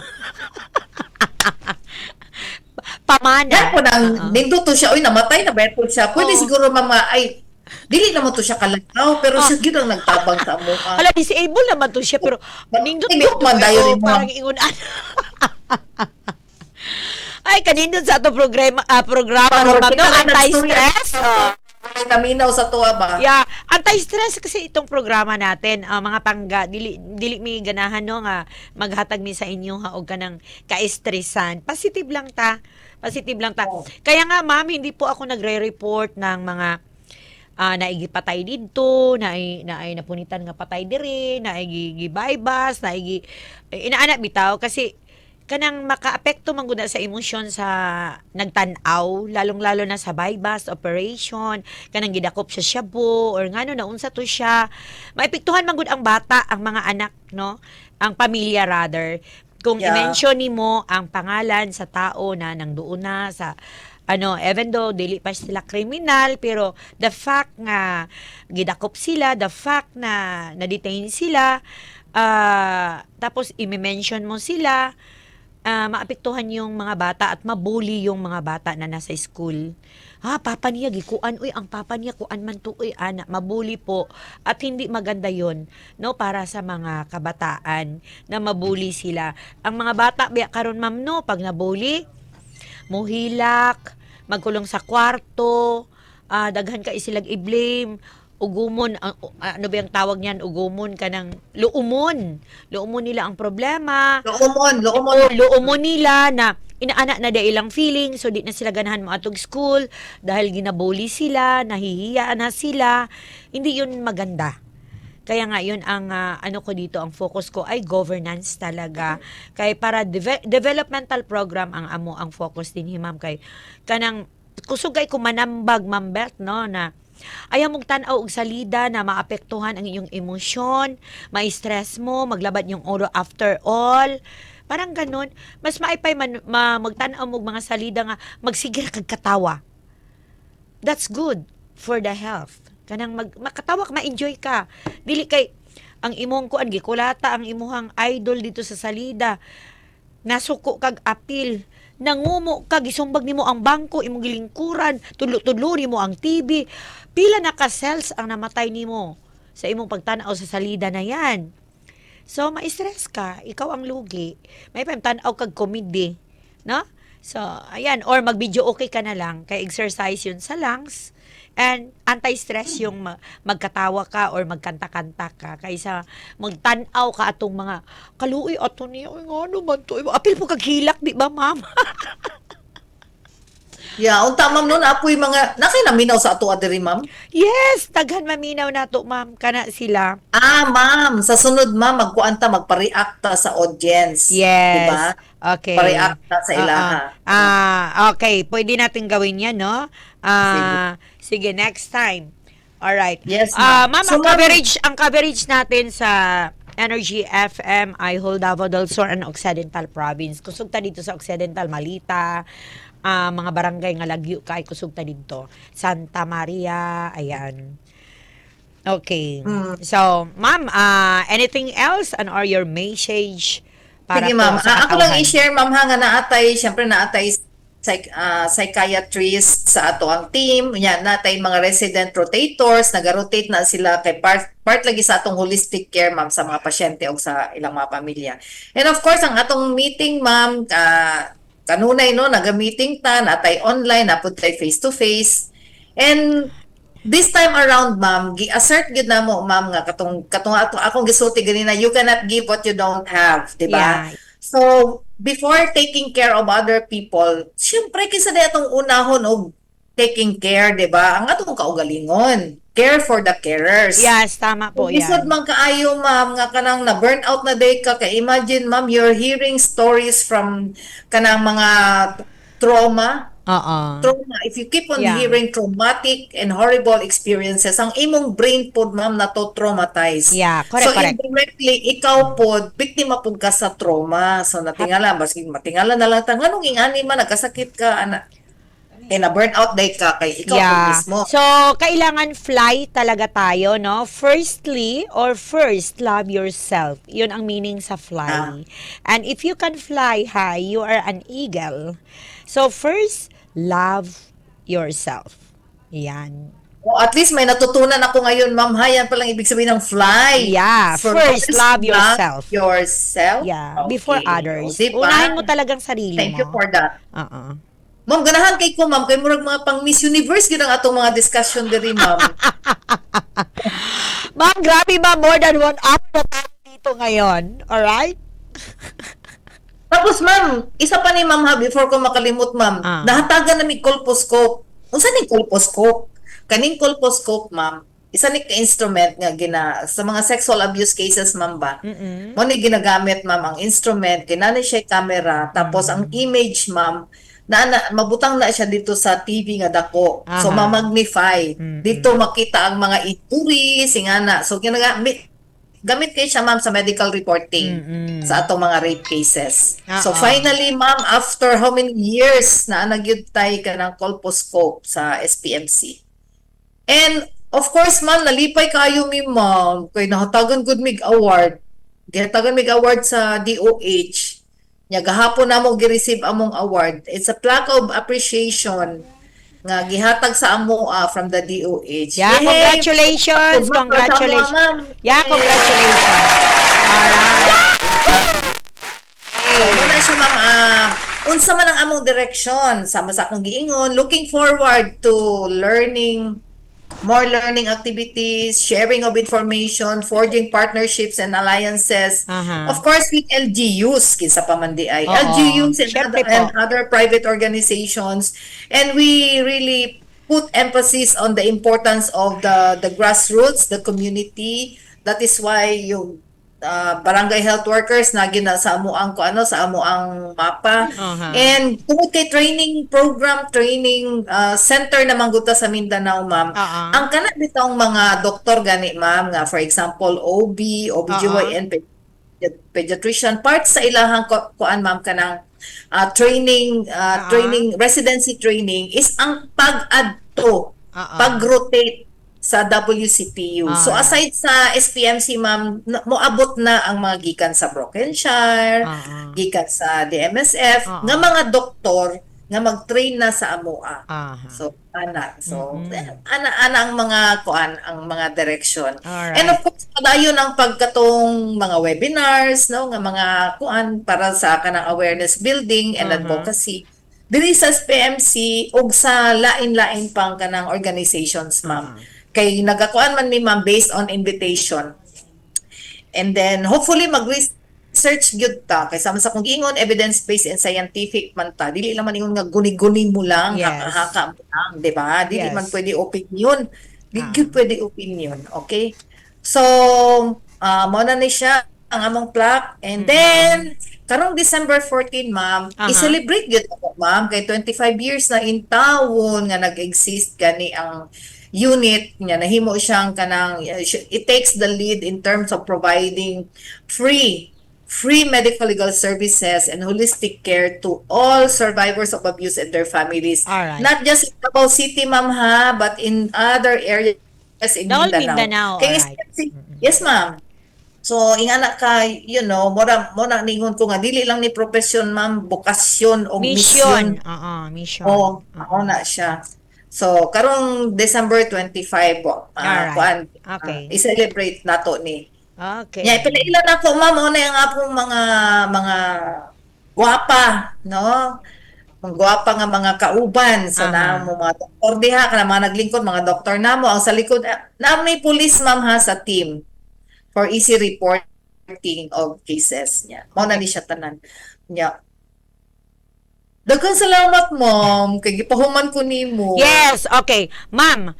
Pamana. Yan po nang nindot to siya, uy, namatay na beto siya. Pwede Oo. siguro, ma'am, dili naman to siya kalakaw, pero siya gyud ang nagtabang sa amo. Hala, disabled naman to siya, pero nindot Tigok man dayon mo. parang ingunan. Ay, kanindot sa ato programa, no, ma'am, no, anti-stress. Naminaw sa tuwa ba? Yeah, anti-stress kasi itong programa natin, mga pangga, dili mi ganahan, no, nga maghatag mi sa inyo ha og kanang ka-stressan. Positive lang ta. Kaya nga, ma'am, hindi po ako nagre-report ng mga naigipatay dito, naay napunitan nga patay diri, naay gibaybas, inaanak bitaw kasi kanang makaapekto man gud na sa emosyon sa nagtan-aw, lalong-lalo na sa bypass operation, kanang gidakop sa shabu or ngano naunsa to siya. Maepektuhan man gud ang bata, ang mga anak, no? Ang pamilya rather. Kung Yeah. i-mention nimo ang pangalan sa tao na nangduon na sa even though dili pa sila kriminal, pero the fact nga gidakop sila, the fact na na-detain sila, Tapos i-mention mo sila, maapektuhan yung mga bata at mabully yung mga bata na nasa school. Papa niya gikuan, uy, ang papa niya kuan man to, uy, ana, mabully po. At hindi maganda yon, no, para sa mga kabataan na mabully sila. Ang mga bata biya karon ma'am, no, pag nabully, muhilak, magkulong sa kwarto, daghan ka isilag i-blame, ugumon, ano ba yung tawag niyan, ugumon ka ng, luumon nila ang problema, luumon nila na inaanak na ilang feeling, so di na sila ganahan mo atog school dahil ginabully sila, nahihiya na sila. Hindi yun maganda. Kaya nga yun ang ano ko dito, ang focus ko ay governance talaga. Kay para developmental program ang amo ang focus din ma'am, kay kanang kusog kay kumanambag Ma'am Beth, no, na ayaw mong tanaw og salida na maapektuhan ang iyong emosyon, ma-stress mo, maglabad yung oro after all. Parang ganun. Mas maipay magtanaw mo mga salida nga magsigir kag katawa. That's good for the health. Kanang makatawa ka, ma-enjoy ka. Dili kay ang imong kuan gikulata ang imuhang idol dito sa salida. Nasuko kag apil, nangumo kag gisumbag nimo ang bangko, imong gilingkuran, tudlo-tudlo nimo ang TV. Pila na ka cells ang namatay nimo sa imong pagtanaw sa salida na yan. So, ma-stress ka. Ikaw ang lugi. May pamtanaw kag comedy. No? So, ayan. Or mag-video okay ka na lang. Kaya exercise yun sa lungs. And anti-stress yung magkatawa ka or magkanta-kanta ka. Kaysa magtanaw ka atong mga kaluoy ato niya. Ay nga naman to. Apil po kaghilak, di ba, ma'am? Yeah, unta ma'am nun, apoy mga, nakay naminaw sa ato adiri ma'am? Yes! Daghan maminaw na to, ma'am. Kana sila. Ma'am, sa sunod ma'am, magpa-react ta sa audience. Yes. Diba? Okay. Pa-react ta sa ilaha. Okay. Pwede natin gawin yan, no? Sige, next time. Alright. Yes, ma'am. Ma'am, So, ang coverage natin sa Energy FM ay Davao del Sur and Occidental Province. Kusog ta dito sa Occidental, Malita, mga barangay nga lagyo kay kusog ta dito. Santa Maria, ayan. Okay. So, ma'am, anything else or your message para Sige po ma'am, sa ako lang katawhan? i-share ma'am ha, nga naatay psychiatrist sa ato ang team. Yan, natay mga resident rotators, nag-rotate na sila kay part lagi sa atong holistic care ma'am sa mga pasyente o sa ilang mga pamilya. And of course, ang atong meeting ma'am, kanunay no, naga-meeting ta, natay online, napud tay face-to-face. And this time around ma'am, gi-assert gid namo ma'am nga katong akong gisulti ganina, you cannot give what you don't have, di ba? Yeah. So, before taking care of other people, syempre kinsa day atong unahon og taking care, 'di ba? Ang atong kaugalingon, care for the carers. Yes, tama po Isod yan. man kaayo ma'am nga kanang na burnout na day ka, kay imagine ma'am you're hearing stories from kanang mga trauma. If you keep on Yeah. hearing traumatic and horrible experiences, ang imong brain pod ma'am na to traumatize. Yeah, correct, So correct. indirectly ikaw pod biktima pod ka sa trauma. So natingala maski matingala na lang ta nganong ingani man nagkasakit ka ana. Na burnout day ka kay ikaw pod mismo. So, kailangan fly talaga tayo, no? First, love yourself. Yun ang meaning sa fly. And if you can fly high, you are an eagle. So, first, love yourself. Yan. O at least may natutunan ako ngayon, ma'am. Yan palang ibig sabihin ng fly. Yeah, first, love yourself. Yourself? Yeah, before Okay. others. O, diba? Unahin mo talagang sarili Thank mo. you for that. Oo. Ma'am, ganahan kay ko, ma'am. Kay murag mga pang Miss Universe gid ang atong mga discussion diri, ma'am. Ma'am, grabe ba? More than 1 hour na tayo dito ngayon. Alright? Tapos, ma'am, isa pa ni ma'am ha, before ko makalimot, ma'am. Nahatagan na mi colposcope. Unsa ni colposcope? Kaning colposcope, ma'am, isa ni ka-instrument nga sa mga sexual abuse cases, ma'am ba? Mo ni ginagamit, ma'am, ang instrument, kinani siya camera, tapos ang image, ma'am, mabutang na siya dito sa TV nga dako. So, ma-magnify. Dito makita ang mga injuries, ingana. So, gamit kayo siya, ma'am, sa medical reporting sa atong mga rape cases. So, finally, ma'am, after how many years na nagyud tay ka ng colposcope sa SPMC. And, of course, ma'am, nalipay kayo mi, ma'am, kay nahatagan good mig award. gihatagan mig award sa DOH. Nya gahapon namo gi-receive among award. It's a plaque of appreciation nga gihatag sa amo from the DOH. Yeah, Yay! congratulations. Congratulations. Ma'am. Yeah, congratulations. Alright. So, muna siya ma'am, unsa man ang among direction sama sa akong giingon, looking forward to more learning activities, sharing of information, forging partnerships and alliances. Of course, with LGUs, kinsa pa man di ay. Oo. LGUs Syempre and po. other private organizations. And we really put emphasis on the importance of the grassroots, the community. That is why yung barangay health workers na gina sa amo ang sa amo ang mapa. And tungod kay training program, training center na mangguta sa Mindanao, ma'am. Ang kana bitong mga doktor gani, ma'am, nga for example OB, OBGYN, pediatrician, part sa ilahang kuan, ma'am, kanang training, residency training is ang pag-adto, pag-rotate sa WCPU. So aside sa SPMC, ma'am, moabot na ang mga gikan sa Brokenshire, gikan sa DMSF, nga mga doktor nga mag-train na sa AMOA. So ana ang mga kuan, ang mga direction. And of course, padayon ang pagkatong mga webinars, no, nga mga kuan para sa kanang awareness building and advocacy diri sa SPMC ug sa lain-lain pang kanang organizations, ma'am. Kay nagakuan man mi, ma'am, based on invitation. And then hopefully mag-research gyud ta kay sama sa kung ingon evidence-based and scientific man ta. Dili lang man ingon nga guni-guni mo lang, haka-haka mo lang, di ba? Dili man pwede opinion. Dili gyud pwede opinion, okay? So, mo na ni siya ang among plaque. And then karong December 14, ma'am, i-celebrate gyud ako, ma'am, kay 25 years na in taon nga nag-exist gani ang unit niya, nahimo siyang kanang, it takes the lead in terms of providing free medical legal services and holistic care to all survivors of abuse and their families. Not just in Davao City, ma'am, ha, but in other areas in Mindanao. Yes, ma'am. So, ingana ka, mora ningon ko nga, dili lang ni profession, ma'am, bokasyon o mission. Mission. Oo na siya. So, karong December 25 po, i-celebrate nato ni. Okay. Nya, pila na ako, ma'am, una yung apong mga gwapa, no? Mga gwapa nga mga kauban. So, na mo mga doktor diha, kana mga naglingkod, mga doktor namo ang sa likod, na may police, ma'am, ha, sa team for easy reporting of cases niya. Mao na ni siya tanan. Nya, daghang salamat, ma'am, kay gipahuman ko nimo. Yes, okay. Ma'am,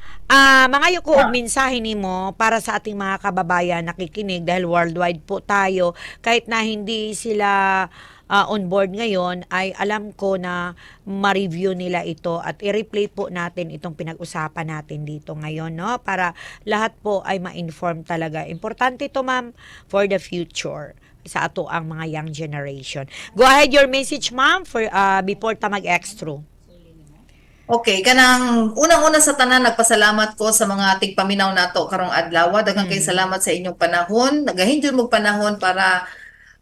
mangayo ko og mensahe nimo para sa ating mga kababayan nakikinig dahil worldwide po tayo. Kahit na hindi sila on board ngayon, ay alam ko na ma-review nila ito at i-replay po natin itong pinag-usapan natin dito ngayon, no? Para lahat po ay ma-inform talaga. Importante ito, ma'am, for the future sa ato ang mga young generation. Go ahead your message, ma'am, for before ta mag-extra. Okay, kanang unang-una sa tanan, nagpasalamat ko sa mga ating paminaw nato karong adlaw. Daghang kay salamat sa inyong panahon. Nagahinjud mo panahon para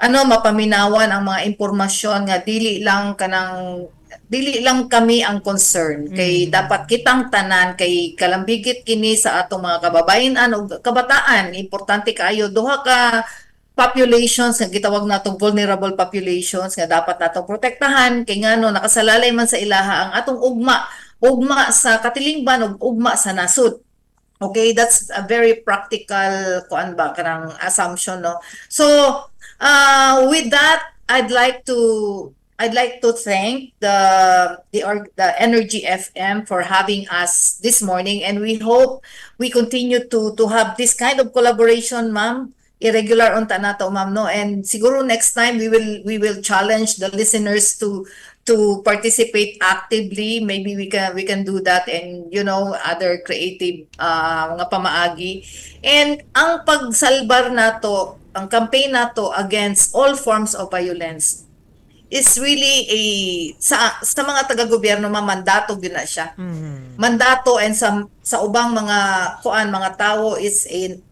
mapaminawan ang mga impormasyon nga dili lang kami ang concern. Kay dapat kitang tanan kay kalambigit kini sa atong mga kababayan o kabataan. Importante kaayo duha ka populations nga gitawag natong vulnerable populations nga dapat natong protektahan kay ngano nakasalalay man sa ilaha ang atong ugma sa katilingban ug ugma sa nasud. Okay, that's a very practical kanang assumption, no. So with that, I'd like to thank the Energy FM for having us this morning, and we hope we continue to have this kind of collaboration, ma'am. Irregular unta nato, ma'am, no, and siguro next time we will challenge the listeners to participate actively. Maybe we can do that, and other creative mga pamaagi. And ang pagsalbar nato, ang campaign nato against all forms of violence is really sa mga taga-gobyerno, mandato gyud na siya. Mandato, and sa ubang mga tao is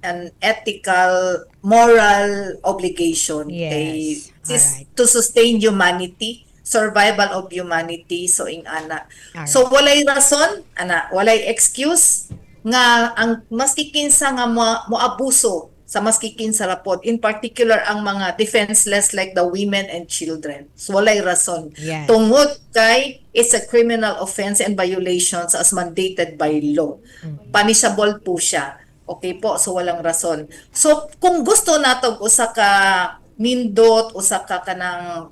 an ethical, moral obligation. Yes. Alright. To sustain humanity, survival of humanity. So, ana. Alright. So, walay rason, walay excuse nga ang maski kinsa nga moabuso sa maski kinsa rapod, in particular ang mga defenseless like the women and children. So, walay rason. Yes. Tungod kay it's a criminal offense and violations as mandated by law. Punishable po siya. Okay po, so walang rason. So, kung gusto nato usa ka nindot, usa ka kanang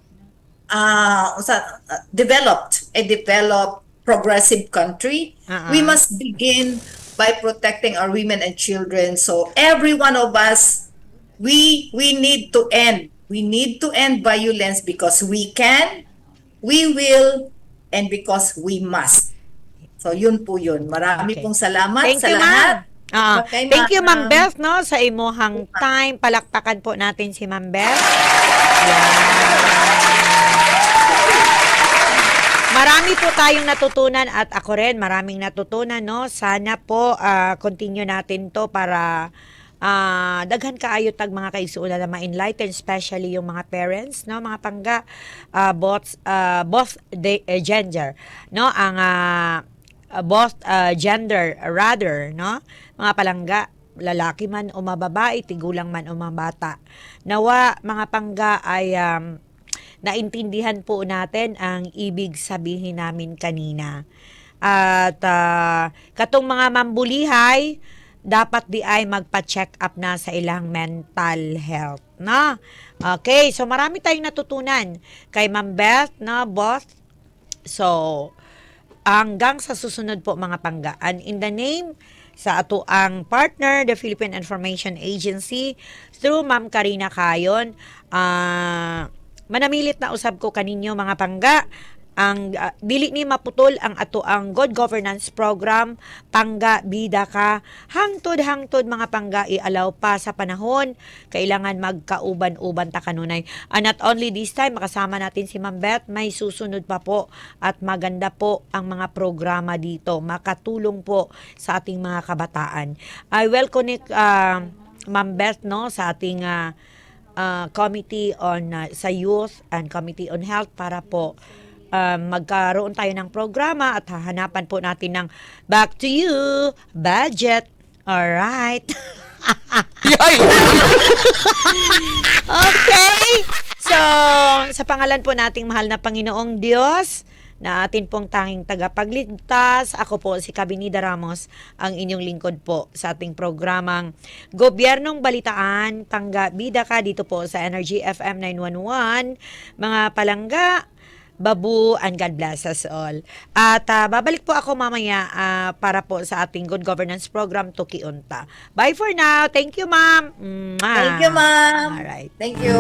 developed progressive country, we must begin by protecting our women and children. So every one of us, we need to end violence because we can, we will, and because we must. So yun po yun. Marami Okay. pong salamat Thank sa you, lahat. ma'am. Okay, Thank you, Ma'am ma'am. Beth, no, sa imuhang time. Palakpakan po natin si Ma'am Beth. Marami po tayong natutunan at ako rin maraming natutunan, no. Sana po continue natin to para daghan kaayo tag mga kaigsuonan na ma-enlighten, especially yung mga parents, no, mga pangga, both gender, no, ang both gender rather, no, mga palangga, lalaki man o mababae, tigulang man o mabata. Nawa mga pangga ay naintindihan po natin ang ibig sabihin namin kanina. At katong mga mambulihay, dapat di ay magpa-check up na sa ilang mental health, na. Okay, so marami tayong natutunan kay Ma'am Beth, na boss. So hanggang sa susunod po mga pangga. And in the name sa ato ang partner, the Philippine Information Agency, through Ma'am Karina Kayon, manamilit na usab ko kaninyo mga pangga, ang dili ni maputol ang ato ang good governance program Pangga Bida Ka, hangtod mga pangga, ialaw pa sa panahon kailangan magkauban-uban ta kanunay. And not only this time makasama natin si Ma'am Beth, may susunod pa po at maganda po ang mga programa dito, makatulong po sa ating mga kabataan. I will connect Ma'am Beth, no, sa ating committee on sa youth and committee on health para po magkaroon tayo ng programa at hahanapan po natin ng back to you budget. Alright. Okay. So, sa pangalan po nating mahal na Panginoong Diyos, na atin pong tanging tagapagligtas, ako po si Cabinida Ramos, ang inyong lingkod po sa ating programang Gobyernong Balitaan, Pangga Bida Ka, dito po sa Energy FM 911. Mga palangga, babu, and God bless us all. At babalik po ako mamaya para po sa ating Good Governance Program, Tuki Unta. Bye for now. Thank you, ma'am. Thank you, ma'am. Alright. Thank you.